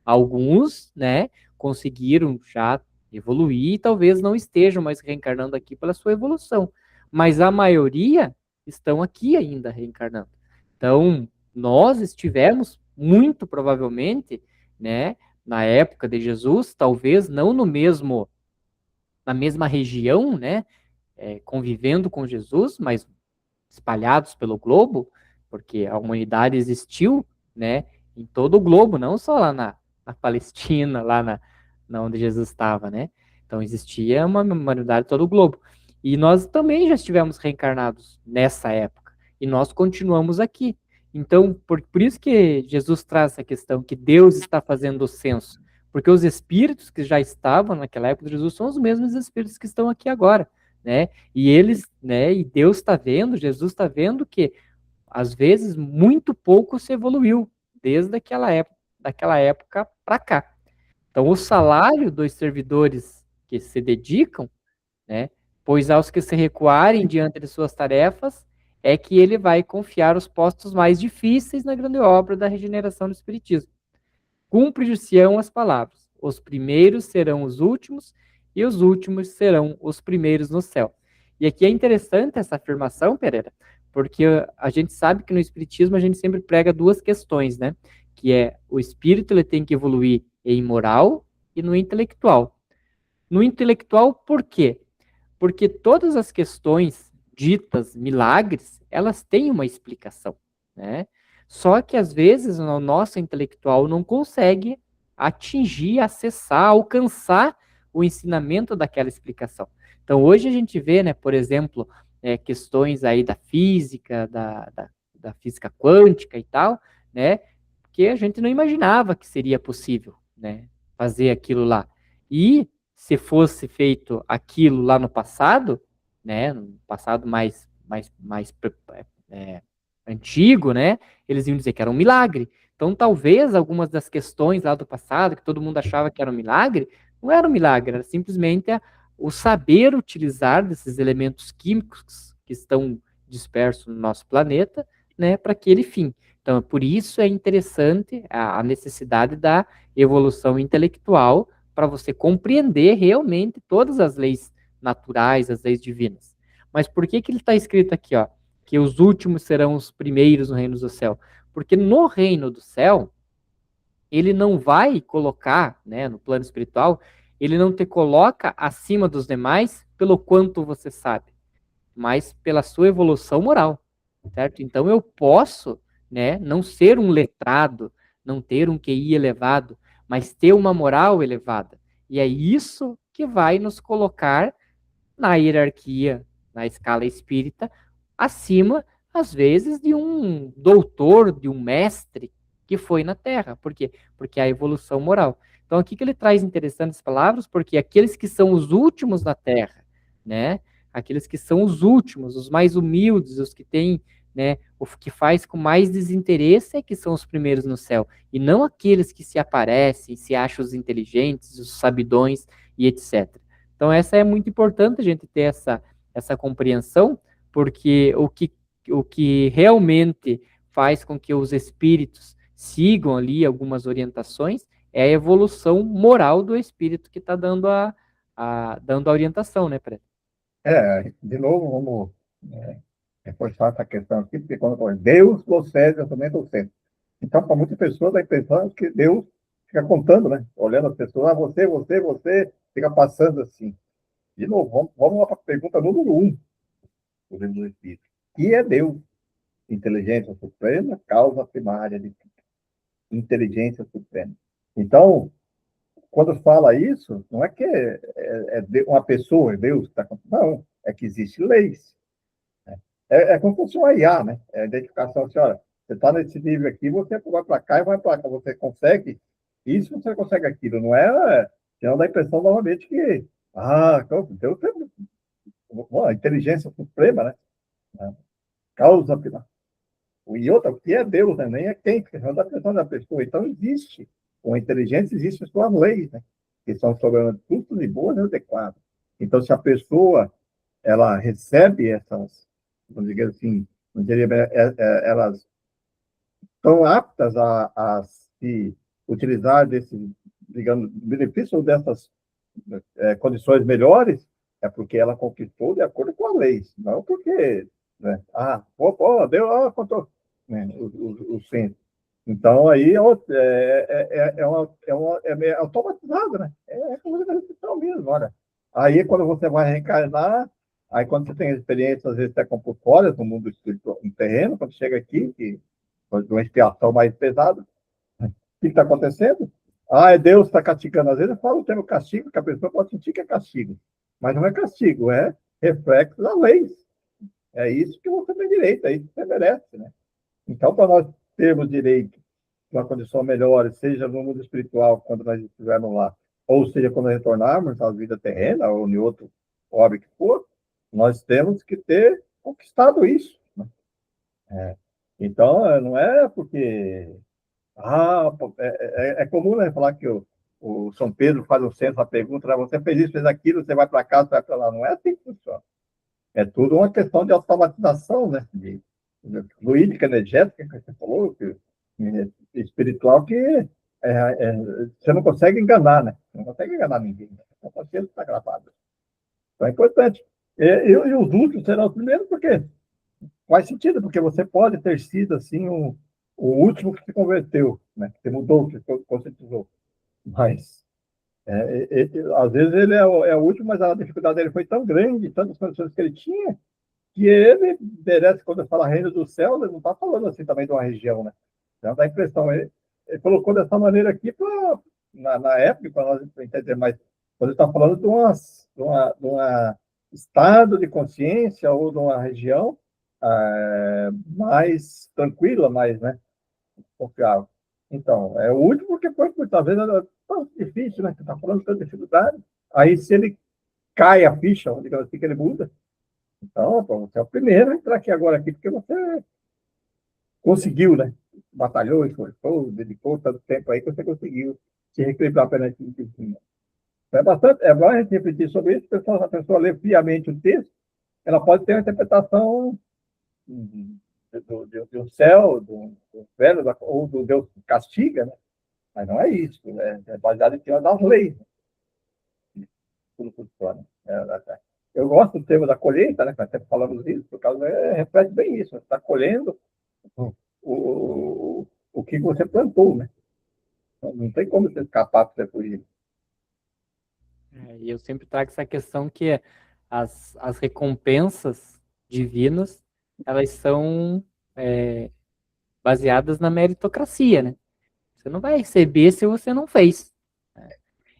Alguns, né, conseguiram já evoluir e talvez não estejam mais reencarnando aqui pela sua evolução. Mas a maioria estão aqui ainda reencarnando. Então, nós estivemos muito provavelmente, né, na época de Jesus, talvez não no mesmo, na mesma região, né, convivendo com Jesus, mas espalhados pelo globo, porque a humanidade existiu, né, em todo o globo, não só lá na Palestina, lá na onde Jesus estava, né? Então existia uma humanidade em todo o globo. E nós também já estivemos reencarnados nessa época, e nós continuamos aqui. Então, por isso que Jesus traz essa questão que Deus está fazendo o censo, porque os espíritos que já estavam naquela época de Jesus são os mesmos espíritos que estão aqui agora, né? E eles, né? E Deus está vendo, Jesus está vendo que às vezes muito pouco se evoluiu desde daquela época para cá. Então, o salário dos servidores que se dedicam, né? Pois aos que se recuarem diante de suas tarefas, é que ele vai confiar os postos mais difíceis na grande obra da regeneração do Espiritismo. Cumprir-se-ão as palavras: os primeiros serão os últimos, e os últimos serão os primeiros no céu. E aqui é interessante essa afirmação, Pereira, porque a gente sabe que no Espiritismo a gente sempre prega duas questões, né? Que é o espírito ele tem que evoluir em moral e no intelectual. No intelectual, por quê? Porque todas as questões ditas milagres, elas têm uma explicação, né? Só que às vezes o nosso intelectual não consegue atingir, acessar, alcançar o ensinamento daquela explicação. Então hoje a gente vê, né, por exemplo, questões aí da física, da física quântica e tal, né, que a gente não imaginava que seria possível, né, fazer aquilo lá. E se fosse feito aquilo lá no passado, né, no passado mais antigo, né, eles iam dizer que era um milagre. Então, talvez algumas das questões lá do passado, que todo mundo achava que era um milagre, não era um milagre, era simplesmente o saber utilizar desses elementos químicos que estão dispersos no nosso planeta, né, para aquele fim. Então, por isso é interessante a necessidade da evolução intelectual para você compreender realmente todas as leis naturais, as leis divinas. Mas por que ele está escrito aqui, ó, que os últimos serão os primeiros no reino do céu? Porque no reino do céu, ele não vai colocar, né, no plano espiritual, ele não te coloca acima dos demais pelo quanto você sabe, mas pela sua evolução moral, certo? Então eu posso, né, não ser um letrado, não ter um QI elevado, mas ter uma moral elevada. E é isso que vai nos colocar na hierarquia, na escala espírita, acima, às vezes, de um doutor, de um mestre que foi na Terra. Por quê? Porque é a evolução moral. Então, aqui que ele traz interessantes palavras, porque aqueles que são os últimos na Terra, né? Aqueles que são os últimos, os mais humildes, os que têm, né, o que faz com mais desinteresse é que são os primeiros no céu, e não aqueles que se aparecem, se acham os inteligentes, os sabidões e etc. Então, essa é muito importante a gente ter essa compreensão, porque o que realmente faz com que os espíritos sigam ali algumas orientações é a evolução moral do espírito que está dando a orientação, né, Preto? De novo, vamos reforçar essa questão aqui, porque quando fala Deus, vocês, eu também estou sendo. Então, para muitas pessoas, dá a impressão que Deus fica contando, né? Olhando as pessoas, você, fica passando assim. De novo, vamos lá para a pergunta número 1 do livro do Espírito. Que é Deus? Inteligência suprema, causa primária de tudo. Inteligência suprema. Então, quando fala isso, não é que uma pessoa, Deus, está contando. Não, é que existem leis. É como se fosse uma IA, né? É a identificação assim, olha, você está nesse nível aqui, você vai para cá e vai para cá. Você consegue isso, você consegue aquilo. Não é... Já dá a impressão, novamente, que... então, Deus tem uma inteligência suprema, né? Causa final. E outra, o que é Deus, né? Nem é quem, não dá a impressão da pessoa. Então, existe. Com a inteligência, existem suas leis, né? Que são soberanas justas e boas e adequadas. Então, se a pessoa ela recebe essas, vamos dizer assim, elas estão aptas a se utilizar desse, digamos, benefício dessas condições melhores, é porque ela conquistou de acordo com a lei, não porque, né, deu, contou, né, o centro. Então, aí é meio automatizado, né? É coisa da recepção mesmo, olha. Aí, quando você vai reencarnar, aí quando você tem experiência, às vezes, até com por fora, no mundo espiritual, no terreno, quando chega aqui, que uma expiação mais pesada, o que está acontecendo? É Deus está castigando. Às vezes eu falo o termo castigo, que a pessoa pode sentir que é castigo. Mas não é castigo, é reflexo da lei. É isso que você tem direito, é isso que você merece, né? Então, para nós termos direito a uma condição melhor, seja no mundo espiritual, quando nós estivermos lá, ou seja, quando retornarmos à vida terrena, ou em outro orbe que for, nós temos que ter conquistado isso. Né? Então, não é porque é comum, né, falar que o São Pedro faz um censo, a pergunta, né, você fez isso, fez aquilo, você vai para cá, você vai para lá. Não é assim que funciona. É tudo uma questão de automatização, né? De fluídica, energética, que você falou, espiritual, que você não consegue enganar, né? Você não consegue enganar ninguém. Né? A consciência está gravada. Então é importante. E os últimos serão os primeiros, porque faz sentido, porque você pode ter sido assim o último que se converteu, né? Que mudou, que se conscientizou. Mas às vezes ele é o último, mas a dificuldade dele foi tão grande, tantas condições que ele tinha, que ele merece, quando fala reino do céu, ele não está falando assim também de uma região, né? Então dá a impressão, ele colocou dessa maneira aqui na época, para nós entender mais, quando ele está falando de uma estado de consciência ou de uma região mais tranquila, mais, né, confiável. Então, é o último porque foi, talvez, era tão difícil, né? Você está falando de tanta dificuldade. Aí, se ele cai a ficha, digamos assim, que ele muda, então, pô, você é o primeiro a entrar aqui agora, aqui, porque você conseguiu, né? Batalhou, esforçou, dedicou tanto tempo aí que você conseguiu se reequilibrar perante o que. É bom a gente refletir sobre isso, porque se a pessoa lê friamente o texto, ela pode ter uma interpretação do céu, do velho, ou do Deus que castiga, né? Mas não é isso, né? É baseado em cima das leis. Né? Tudo funciona. Eu gosto do tema da colheita, né? Nós sempre falamos isso, por causa reflete bem isso. Você está colhendo o que você plantou, né? Não tem como você escapar para você fugir. E eu sempre trago essa questão que as recompensas divinas, elas são baseadas na meritocracia, né? Você não vai receber se você não fez.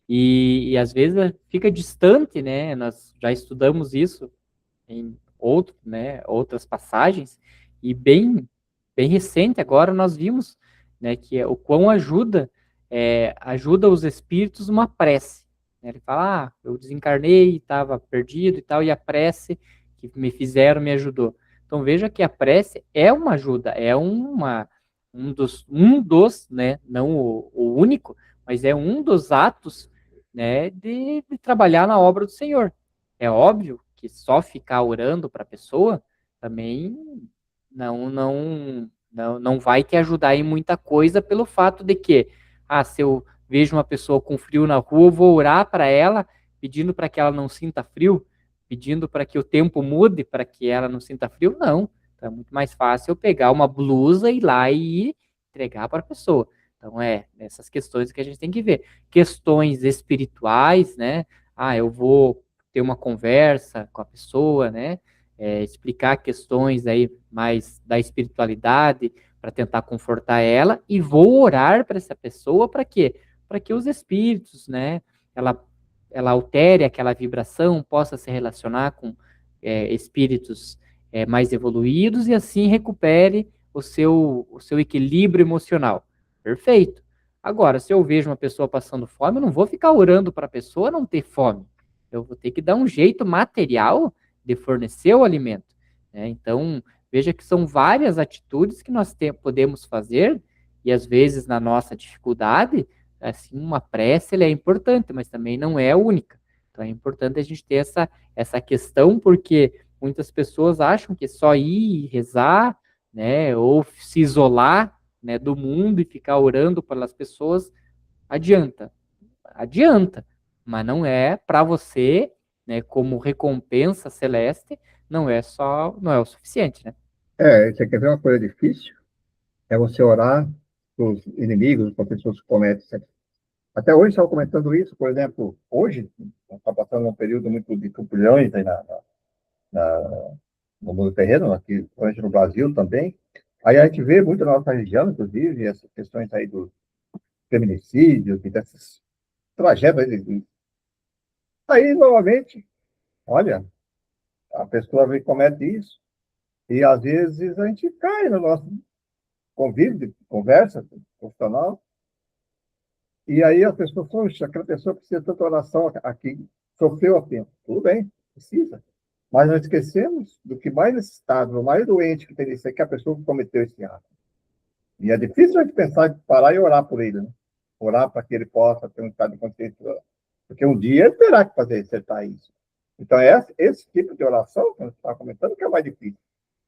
E às vezes fica distante, né? Nós já estudamos isso em outras passagens, e bem recente agora nós vimos, né, que o quão ajuda os espíritos uma prece. Né? Ele fala, eu desencarnei, estava perdido e tal, e a prece que me fizeram me ajudou. Então veja que a prece é uma ajuda, é um dos, né, não o único, mas é um dos atos, né, de trabalhar na obra do Senhor. É óbvio que só ficar orando para a pessoa também não vai te ajudar em muita coisa, pelo fato de que, se eu vejo uma pessoa com frio na rua, eu vou orar para ela, pedindo para que ela não sinta frio, pedindo para que o tempo mude, para que ela não sinta frio. Não. Então é muito mais fácil eu pegar uma blusa e ir lá e entregar para a pessoa. Então essas questões que a gente tem que ver. Questões espirituais, né? Eu vou ter uma conversa com a pessoa, né? Explicar questões aí mais da espiritualidade para tentar confortar ela, e vou orar para essa pessoa para quê? Para que os espíritos, né? Ela altere aquela vibração, possa se relacionar com espíritos mais evoluídos e assim recupere o seu equilíbrio emocional. Perfeito. Agora, se eu vejo uma pessoa passando fome, eu não vou ficar orando para a pessoa não ter fome. Eu vou ter que dar um jeito material de fornecer o alimento. Né? Então, veja que são várias atitudes que nós podemos fazer, e às vezes na nossa dificuldade, assim, uma prece é importante, mas também não é a única. Então é importante a gente ter essa questão, porque muitas pessoas acham que só ir rezar, né, ou se isolar, né, do mundo e ficar orando pelas pessoas adianta. Adianta, mas não é para você, né, como recompensa celeste, não é o suficiente, né? Você quer ver uma coisa difícil? É você orar para os inimigos, para pessoas que cometem sexo. Até hoje estava comentando isso, por exemplo, hoje está passando um período muito de turbilhões aí na- no mundo terreno, aqui hoje no Brasil também. Aí a gente vê muito na nossa região, inclusive, essas questões aí do feminicídio, e dessas tragédias. Aí, novamente, olha, a pessoa vem, comete isso, e às vezes a gente cai no nosso convívio, conversa profissional, e aí a pessoa, poxa, aquela pessoa precisa de tanta oração aqui, sofreu a tempo. Tudo bem, precisa. Mas nós esquecemos do que mais necessitado, o mais doente que tem isso é que a pessoa que cometeu esse ato. E é difícil a gente pensar de parar e orar por ele, né? Orar para que ele possa ter um estado de consciência. Porque um dia ele terá que fazer, acertar isso. Então, é esse tipo de oração que a gente está comentando que é o mais difícil.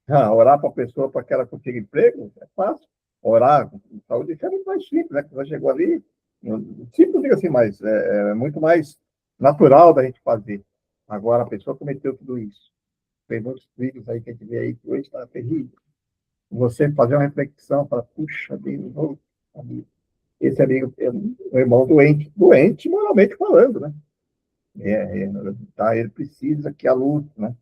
Orar para a pessoa para que ela consiga emprego é fácil. Orar com saúde é muito mais simples, né? Quando ela chegou ali, simples, digo assim, mas é muito mais natural da gente fazer. Agora, a pessoa cometeu tudo isso. Tem muitos filhos aí que a gente vê aí que hoje está terrível. Você fazer uma reflexão, falar, puxa, amigo, esse amigo é um irmão doente, doente moralmente falando, né? Tá, ele precisa que a luz, né?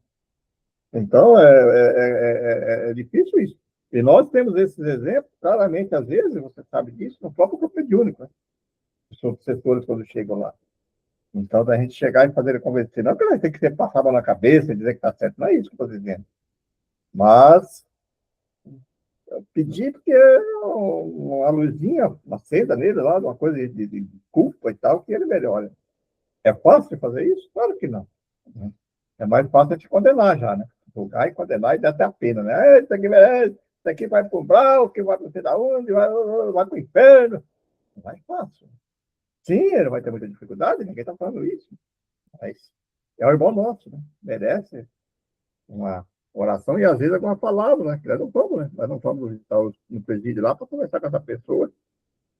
Então, é difícil isso. E nós temos esses exemplos, claramente, às vezes, você sabe disso, no próprio grupo mediúnico, né? Os obsessores, quando chegam lá. Então, da gente chegar e fazer ele convencer, não que ele tem que ser passado na cabeça e dizer que está certo, não é isso que eu estou dizendo. Mas, pedir porque uma luzinha acenda nele lá, uma coisa de culpa e tal, que ele melhore. É fácil fazer isso? Claro que não. É mais fácil te condenar já, né? Julgar e condenar e dar até a pena, né? Isso aqui merece, isso aqui vai para o brau, que vai para não sei da onde, vai para o inferno. É mais fácil. Sim, ele vai ter muita dificuldade, ninguém está falando isso. Mas é o irmão nosso, né? Merece uma oração e às vezes alguma palavra, né? Nós não vamos, né? Nós não vamos visitar no presídio lá para conversar com essa pessoa,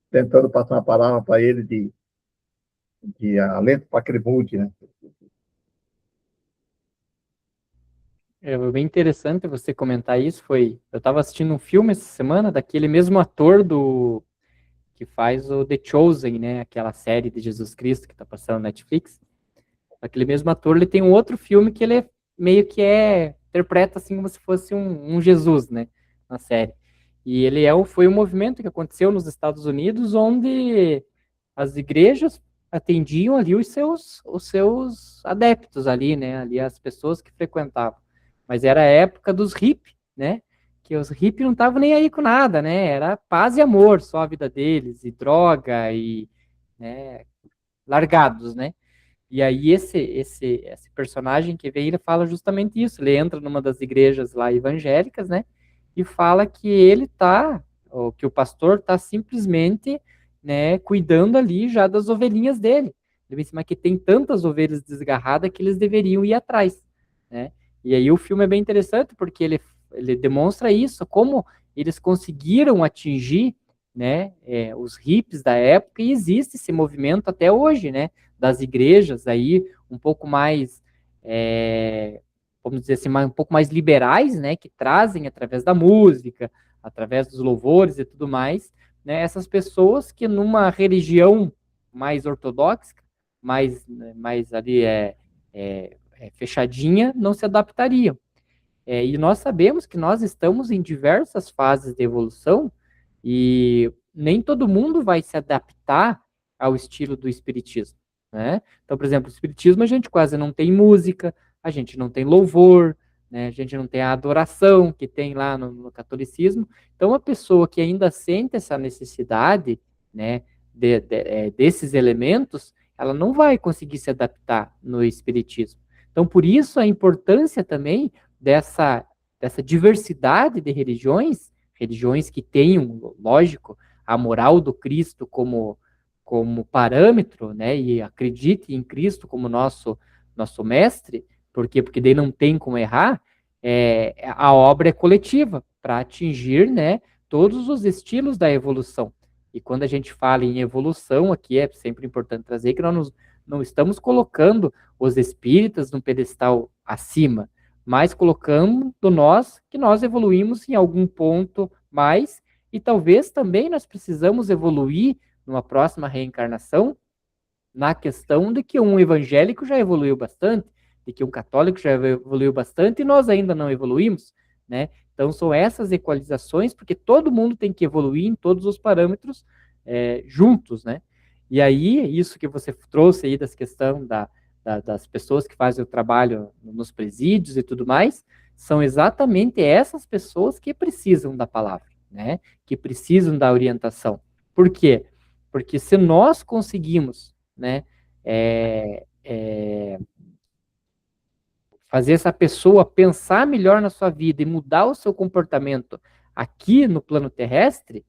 tentando passar uma palavra para ele de alento para que ele mude, né? É bem interessante você comentar isso. Eu estava assistindo um filme essa semana daquele mesmo ator do que faz o The Chosen, né? Aquela série de Jesus Cristo que está passando na Netflix. Aquele mesmo ator, ele tem um outro filme que ele meio que interpreta assim como se fosse um Jesus, né? Na série. E ele foi um movimento que aconteceu nos Estados Unidos, onde as igrejas atendiam ali os seus adeptos ali, né? Ali as pessoas que frequentavam. Mas era a época dos hippies, né? Que os hippies não estavam nem aí com nada, né? Era paz e amor só a vida deles, e droga, e né, largados, né? E aí esse personagem que vem, ele fala justamente isso. Ele entra numa das igrejas lá evangélicas, né? E fala que ou que o pastor tá simplesmente, né, cuidando ali já das ovelhinhas dele. Ele disse, mas que tem tantas ovelhas desgarradas que eles deveriam ir atrás, né? E aí o filme é bem interessante porque ele demonstra isso, como eles conseguiram atingir, né, os hippies da época, e existe esse movimento até hoje, né? Das igrejas aí um pouco mais, vamos dizer assim, um pouco mais liberais, né, que trazem através da música, através dos louvores e tudo mais, né, essas pessoas que numa religião mais ortodoxa, mais ali fechadinha, não se adaptariam. E nós sabemos que nós estamos em diversas fases de evolução e nem todo mundo vai se adaptar ao estilo do espiritismo, né? Então, por exemplo, o espiritismo a gente quase não tem música, a gente não tem louvor, né? A gente não tem a adoração que tem lá no catolicismo. Então, a pessoa que ainda sente essa necessidade, né, desses elementos, ela não vai conseguir se adaptar no espiritismo. Então, por isso a importância também dessa, dessa diversidade de religiões que tenham, lógico, a moral do Cristo como parâmetro, né, e acredite em Cristo como nosso mestre, por quê? Porque daí não tem como errar, a obra é coletiva para atingir, né, todos os estilos da evolução. E quando a gente fala em evolução, aqui é sempre importante trazer que nós não estamos colocando os espíritas num pedestal acima, mas colocando nós que nós evoluímos em algum ponto mais, e talvez também nós precisamos evoluir numa próxima reencarnação na questão de que um evangélico já evoluiu bastante, de que um católico já evoluiu bastante e nós ainda não evoluímos, né? Então são essas equalizações, porque todo mundo tem que evoluir em todos os parâmetros juntos, né? E aí, isso que você trouxe aí das questões das pessoas que fazem o trabalho nos presídios e tudo mais, são exatamente essas pessoas que precisam da palavra, né? Que precisam da orientação. Por quê? Porque se nós conseguimos, né, fazer essa pessoa pensar melhor na sua vida e mudar o seu comportamento aqui no plano terrestre,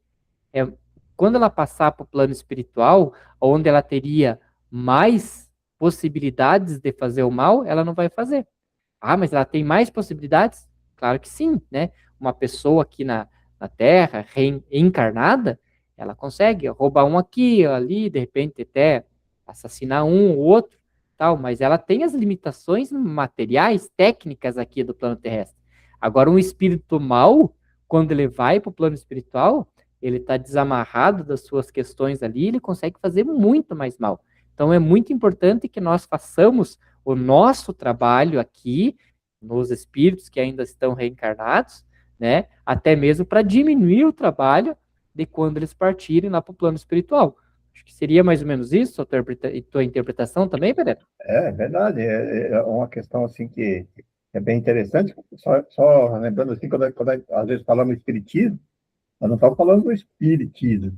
é, quando ela passar para o plano espiritual, onde ela teria mais possibilidades de fazer o mal, ela não vai fazer. Ah, mas ela tem mais possibilidades? Claro que sim, né? Uma pessoa aqui na Terra, reencarnada, ela consegue roubar um aqui, ali, de repente até assassinar um ou outro, tal, mas ela tem as limitações materiais, técnicas aqui do plano terrestre. Agora, um espírito mau, quando ele vai para o plano espiritual, ele está desamarrado das suas questões ali, ele consegue fazer muito mais mal. Então, é muito importante que nós façamos o nosso trabalho aqui, nos espíritos que ainda estão reencarnados, né? Até mesmo para diminuir o trabalho de quando eles partirem lá para o plano espiritual. Acho que seria mais ou menos isso, a tua interpretação também, Pedro? É verdade, é uma questão assim que é bem interessante. Só lembrando assim, quando às vezes falamos espiritismo, nós não estamos falando do espiritismo.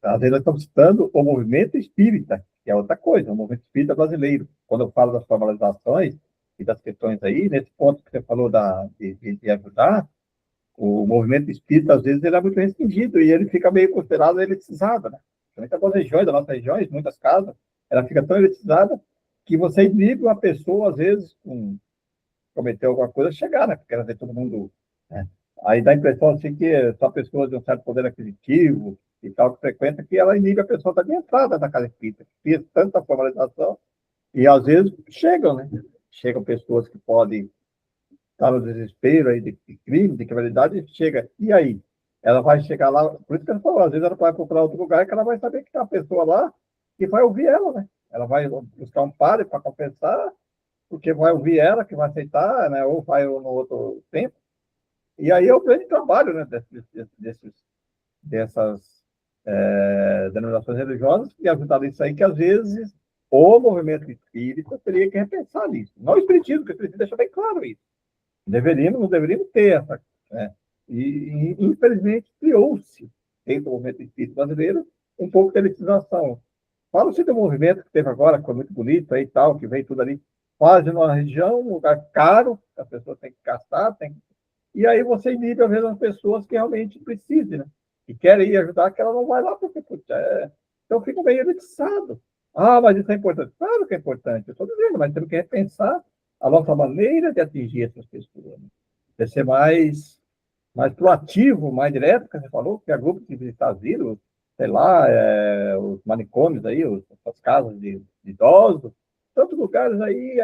Às vezes nós estamos citando o movimento espírita, que é outra coisa, o movimento espírita brasileiro. Quando eu falo das formalizações e das questões aí, nesse ponto que você falou de ajudar, o movimento espírita, às vezes, ele é muito restringido e ele fica meio considerado elitizado, né? Principalmente algumas regiões, das nossas regiões, muitas casas, ela fica tão elitizada que você inibe uma pessoa, às vezes, cometer alguma coisa, chegar, né? Porque ela vê todo mundo, né? Aí dá a impressão, assim, que só pessoas de um certo poder aquisitivo e tal, que frequenta, que ela inibe a pessoa da entrada da casa espírita, que fez tanta formalização, e às vezes chegam, né? Chegam pessoas que podem estar no desespero aí de crime, de criminalidade, chega, e aí? Ela vai chegar lá, por isso que ela falou, às vezes ela vai procurar outro lugar que ela vai saber que tem uma pessoa lá que vai ouvir ela, né? Ela vai buscar um padre para compensar, porque vai ouvir ela, que vai aceitar, né? Ou vai no outro tempo. E aí é o grande trabalho, né? Dessas denominações religiosas que ajudaram isso aí, que às vezes o movimento espírita teria que repensar nisso. Não o espiritismo, porque o espiritismo deixa bem claro isso. Não deveríamos ter essa. Né? Infelizmente, criou-se, dentro do movimento espírita brasileiro, um pouco de elitização. Fala-se do movimento que teve agora, que foi muito bonito aí e tal, que vem tudo ali, quase numa região, um lugar caro, que a pessoa tem que gastar, e aí você inibe, às vezes, as pessoas que realmente precisam, né? E querem ir ajudar, que ela não vai lá, porque, putz, então fica meio elitizado. Ah, mas isso é importante. Claro que é importante, eu estou dizendo, mas temos que repensar a nossa maneira de atingir essas pessoas. Né? De ser mais proativo, mais direto, que você falou, que é grupo de visitar asilo, sei lá, os manicômios aí, as casas de idosos, tantos lugares aí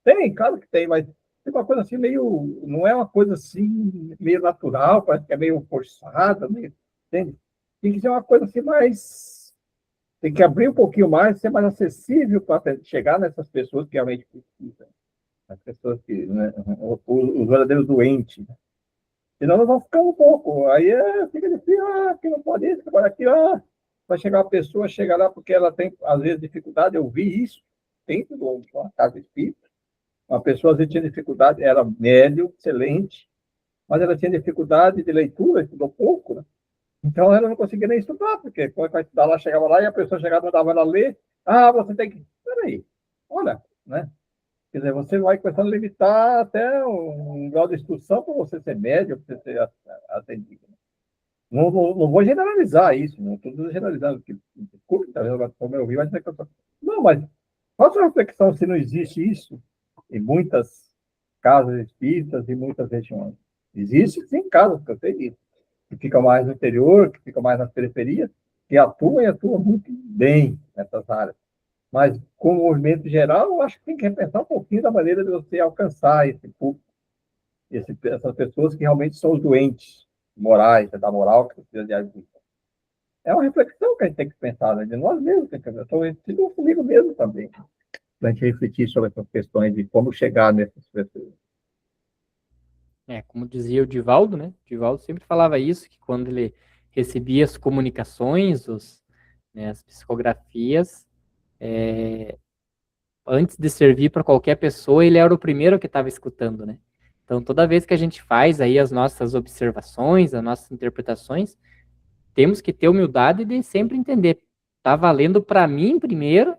tem, claro que tem, mas tem uma coisa assim meio, não é uma coisa assim meio natural, parece que é meio forçada, meio, entende? Tem que ser uma coisa assim mais, tem que abrir um pouquinho mais, ser mais acessível para chegar nessas pessoas que realmente precisam, as pessoas que, né, os verdadeiros doentes, né? Senão nós vamos ficar um pouco. Aí fica difícil, aqui não pode isso, agora aqui, vai chegar uma pessoa, chega lá porque ela tem, às vezes, dificuldade. Eu vi isso dentro de uma casa espírita. Uma pessoa, às vezes, tinha dificuldade, era médio, excelente, mas ela tinha dificuldade de leitura, estudou pouco, né? Então ela não conseguia nem estudar, porque quando vai estudar lá, chegava lá e a pessoa chegava e mandava ela ler. Ah, você tem que. Peraí, olha, né? Quer dizer, você vai começando a limitar até um grau de instrução para você ser médio, para você ser atendido. Não vou generalizar isso, não estou generalizando, porque desculpe, tá vendo? Como eu vi, vai dizer que eu tô... Não, mas faça uma reflexão se não existe isso em muitas casas espíritas e muitas regiões. Existe, sim, casas, que eu sei disso, que ficam mais no interior, que ficam mais nas periferias, que atuam e atuam muito bem nessas áreas. Mas, com o movimento geral, eu acho que tem que repensar um pouquinho da maneira de você alcançar esse público, essas pessoas que realmente são os doentes morais, da moral, que precisa de ajuda. É uma reflexão que a gente tem que pensar, né? De nós mesmos, tem que pensar. Estou comigo mesmo também, para a gente refletir sobre essas questões de como chegar nessas pessoas. Como dizia o Divaldo, né? O Divaldo sempre falava isso, que quando ele recebia as comunicações, as psicografias, antes de servir para qualquer pessoa, ele era o primeiro que estava escutando, né? Então, toda vez que a gente faz aí as nossas observações, as nossas interpretações, temos que ter humildade de sempre entender, tá valendo para mim primeiro,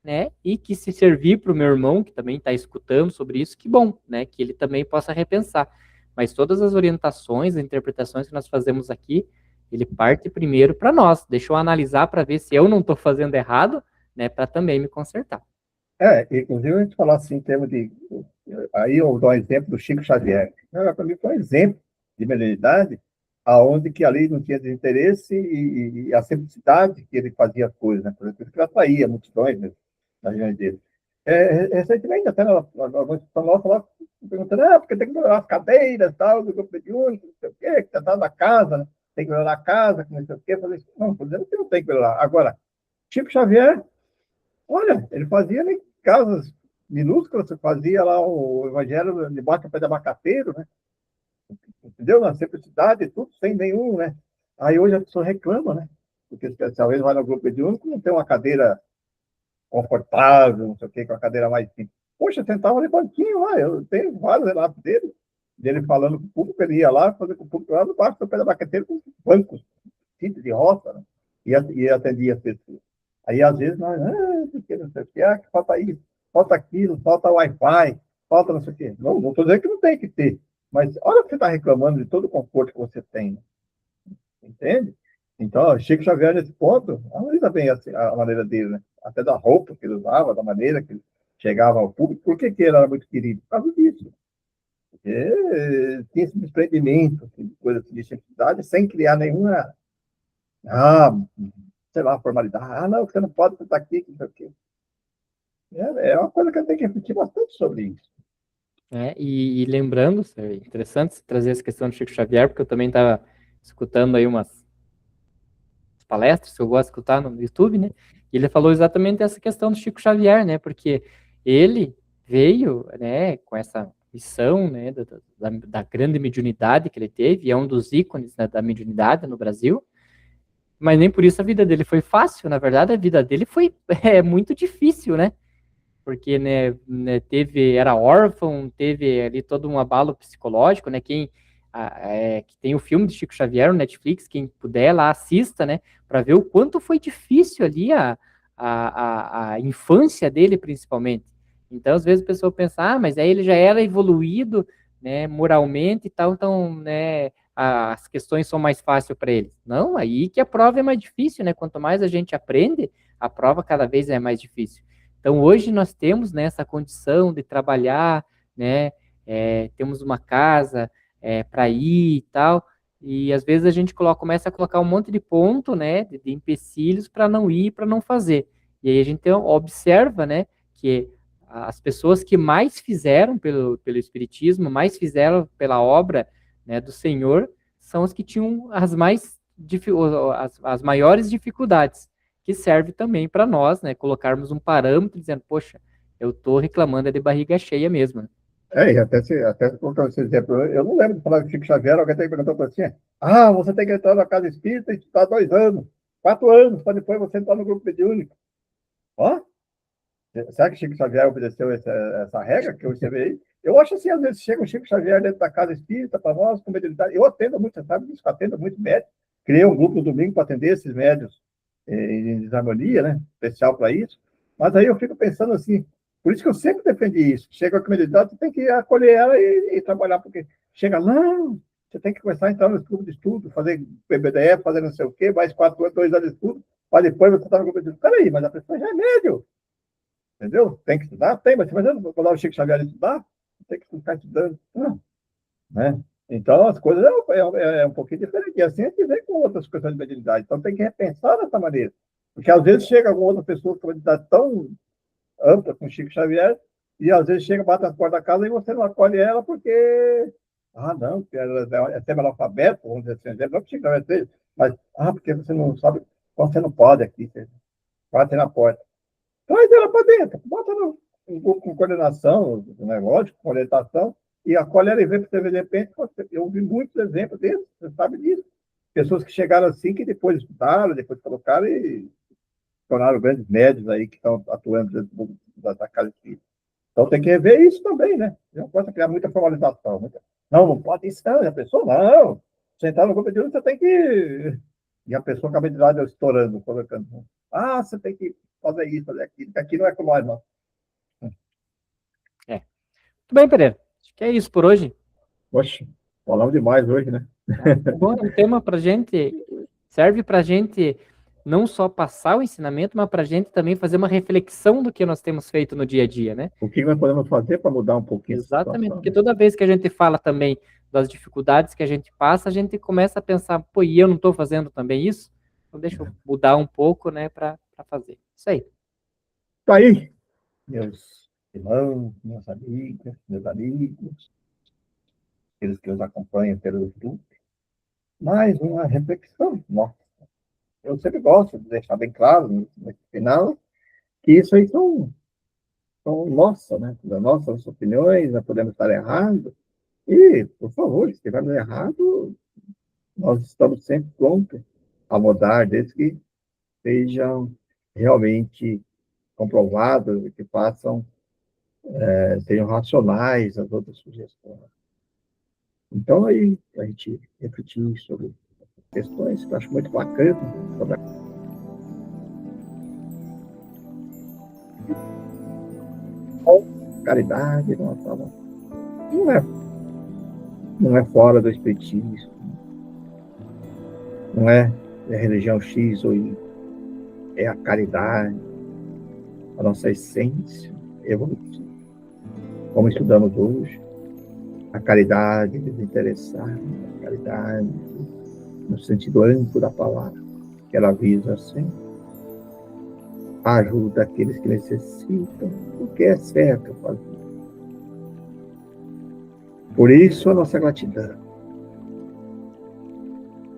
né? E que se servir para o meu irmão, que também está escutando sobre isso, que bom, né? Que ele também possa repensar. Mas todas as orientações, as interpretações que nós fazemos aqui, ele parte primeiro para nós. Deixa eu analisar para ver se eu não estou fazendo errado, né? Para também me consertar. Inclusive, a gente falar assim, em termos de. Aí eu dou um exemplo do Chico Xavier. Para mim, foi um exemplo de mediunidade, aonde que ali não tinha desinteresse e a simplicidade que ele fazia as coisas, né? Por exemplo, ele atraía multidões, né, na região dele. Recentemente, até uma discussão nossa lá, perguntando, porque tem que melhorar as cadeiras, tal, do grupo mediúnico, não sei o quê, que está dando a casa, né? Tem que melhorar a casa, não sei o quê. Eu falei assim, não, por exemplo, que não tem que melhorar. Agora, Chico Xavier, olha, ele fazia em casas minúsculas, você fazia lá o evangelho debaixo do pé de abacateiro, né? Entendeu? Na simplicidade, tudo sem nenhum, né? Aí hoje a pessoa reclama, né? Porque talvez vai no grupo de único, não tem uma cadeira confortável, não sei o quê, com a cadeira mais simples. Poxa, sentava no banquinho lá, eu tenho vários relatos dele falando com o público, ele ia lá fazer com o público lá debaixo do pé da abacateiro com bancos, de roça, né? E atendia as pessoas. Aí, às vezes, nós, porque não sei o que, que falta isso, falta aquilo, falta Wi-Fi, falta não sei o quê. Não estou dizendo que não tem que ter, mas olha que você está reclamando de todo o conforto que você tem, entende? Então, Chico Xavier, nesse ponto, analisa bem a maneira dele, né? Até da roupa que ele usava, da maneira que ele chegava ao público. Por que ele era muito querido? Por causa disso. Porque tinha esse desprendimento, assim, coisa assim, de simplicidade, sem criar nenhuma, ah, sei lá, formalidade. Não, você não pode estar aqui, não sei o quê. É uma coisa que eu tenho que refletir bastante sobre isso. E lembrando, é interessante trazer essa questão do Chico Xavier, porque eu também estava escutando aí umas palestras que eu gosto de escutar no YouTube, né? E ele falou exatamente essa questão do Chico Xavier, né? Porque ele veio, né, com essa missão, né, da grande mediunidade que ele teve, e é um dos ícones, né, da mediunidade no Brasil, mas nem por isso a vida dele foi fácil, na verdade a vida dele foi muito difícil, né? Porque era órfão, teve ali todo um abalo psicológico, né? Que tem o filme de Chico Xavier no Netflix, quem puder lá assista, né? Para ver o quanto foi difícil ali a infância dele, principalmente. Então, às vezes a pessoa pensa, mas aí ele já era evoluído, né, moralmente e tal, então, né, as questões são mais fáceis para ele. Não, aí que a prova é mais difícil, né? Quanto mais a gente aprende, a prova cada vez é mais difícil. Então, hoje nós temos, né, essa condição de trabalhar, né, temos uma casa para ir e tal, e às vezes a gente começa a colocar um monte de ponto, né, de empecilhos para não ir, para não fazer. E aí a gente observa, né, que as pessoas que mais fizeram pelo Espiritismo, mais fizeram pela obra, né, do Senhor, são as que tinham as maiores dificuldades, que serve também para nós, né, colocarmos um parâmetro dizendo, poxa, eu estou reclamando de barriga cheia mesmo. Né? E até colocar esse exemplo, eu não lembro de falar de Chico Xavier, alguém tem perguntou para assim, você tem que entrar na casa espírita e estudar 2 anos, 4 anos, para depois você entrar no grupo mediúnico. Ó, será que Chico Xavier obedeceu essa regra que eu recebi aí? Eu acho assim, às vezes chega o Chico Xavier dentro da casa espírita para nós, com mediunidade. Eu atendo muito, você sabe disso, eu atendo muito médico. Criei um grupo no domingo para atender esses médios em desarmonia, né? Especial para isso. Mas aí eu fico pensando assim, por isso que eu sempre defendi isso. Chega a comunidade, você tem que acolher ela e trabalhar, porque chega, não, Você tem que começar a entrar no clube de estudo, fazer PBDE, fazer não sei o quê, mais 4 anos, 2 anos de estudo, para depois você estar no clube de estudo. Peraí, mas a pessoa já é médio, entendeu? Tem que estudar? Tem, mas eu vou lá o Chico Xavier estudar? Tem que ficar estudando. Não, né? Então, as coisas é um pouquinho diferente. E assim a gente vê com outras questões de mediunidade. Então, tem que repensar dessa maneira. Porque, às vezes, chega alguma outra pessoa com uma mediunidade tão ampla com o Chico Xavier, e, às vezes, chega, bate na porta da casa e você não acolhe ela porque... Ah, não, porque ela é semi-analfabeto, vamos dizer assim, não que o Chico Xavier seja, mas, porque você não sabe, então você não pode aqui, você bate na porta. Traz ela para dentro, bota um grupo com coordenação, né, lógico, com orientação, e acolhe ela e vê para você ver de repente. Eu vi muitos exemplos desses, você sabe disso. Pessoas que chegaram assim, que depois estudaram, depois colocaram e tornaram grandes médios aí que estão atuando dentro da casa espírita. Então tem que rever isso também, né? Não pode criar muita formalização. Não pode isso, não. E a pessoa, não. Você entrar no grupo de você tem que. E a pessoa acaba de lá estourando, colocando. Ah, você tem que fazer isso, fazer aquilo, que aqui não é com nós, não. É. Muito bem, Pereira. Acho que é isso por hoje. Poxa, falamos demais hoje, né? Bom, é um tema para gente, serve para gente não só passar o ensinamento, mas para a gente também fazer uma reflexão do que nós temos feito no dia a dia, né? O que nós podemos fazer para mudar um pouquinho essa Exatamente, situação, porque né? toda vez que a gente fala também das dificuldades que a gente passa, a gente começa a pensar, pô, e eu não estou fazendo também isso? Então deixa eu mudar um pouco, né, para fazer. Isso aí. Tá aí, meus irmãos, minhas amigas, meus amigos, aqueles que nos acompanham pelo YouTube. Mais uma reflexão. Nossa, eu sempre gosto de deixar bem claro no final que isso aí são nossas, né? Das nossas opiniões, nós podemos estar errados. E, por favor, se estivermos errados, nós estamos sempre prontos a mudar, desde que sejam realmente comprovados e que sejam racionais as outras sugestões. Então, aí, a gente refletir sobre questões que eu acho muito bacana, sobre a caridade, não é fora do espiritismo, não é a religião X ou Y, é a caridade, a nossa essência evolutiva. Como estudamos hoje, a caridade desinteressada, a caridade no sentido amplo da palavra, que ela visa sempre a ajuda daqueles que necessitam, o que é certo fazer. Por isso, a nossa gratidão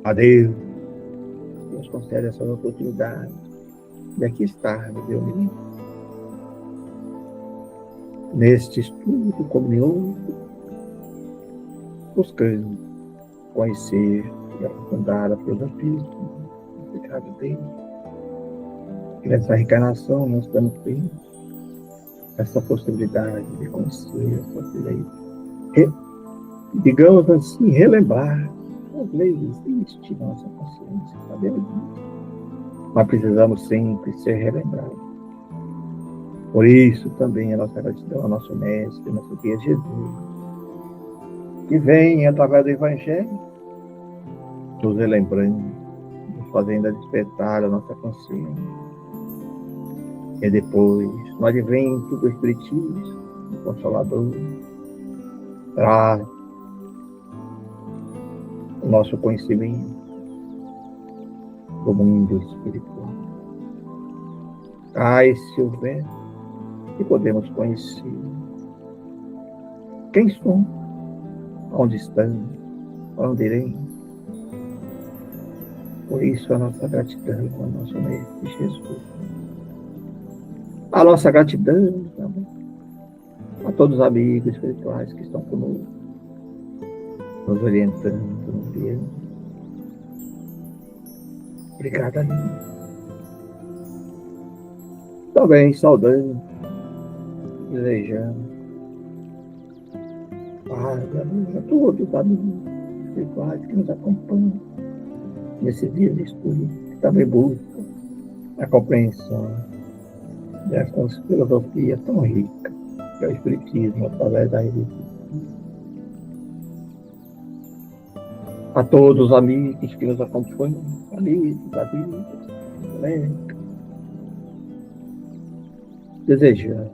a Deus, que nos concede essa oportunidade de aqui estar, meu Deus, neste estudo comunioso, buscando conhecer e aprofundar a filosofia, o pecado dele. E nessa reencarnação nós estamos tendo essa possibilidade de conhecer essa lei. Digamos assim, relembrar as leis existem na nossa consciência, sabemos disso. Mas precisamos sempre ser relembrados. Por isso também a nossa gratidão ao nosso Mestre, nosso Guia Jesus, que vem através do Evangelho, nos relembrando, nos fazendo despertar a nossa consciência. E depois, no advento do Espiritismo, o Consolador, traz o nosso conhecimento do mundo espiritual. Traz-se o vento e podemos conhecer quem somos, onde estamos, onde iremos. Por isso a nossa gratidão ao nosso Mestre Jesus. A nossa gratidão também a todos os amigos espirituais que estão conosco, nos orientando, nos guiando. Obrigado, amigo. Também saudando, desejando paz a todos os amigos espirituais que nos acompanham nesse dia de estudo, que também buscam a compreensão dessa filosofia tão rica, que é o Espiritismo, através da religião. A todos os amigos que nos acompanham, amigos, né? Desejando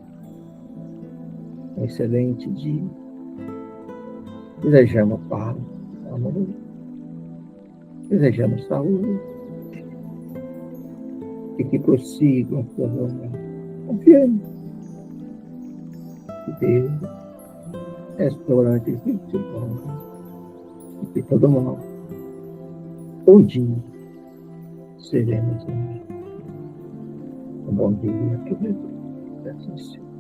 um excelente dia. Desejamos paz, amor. Desejamos saúde. E que prossigam a sua jornada. Confiando que Deus é restaurante de bom e que todo mal. Um dia seremos um bom dia. Que Deus assim seja.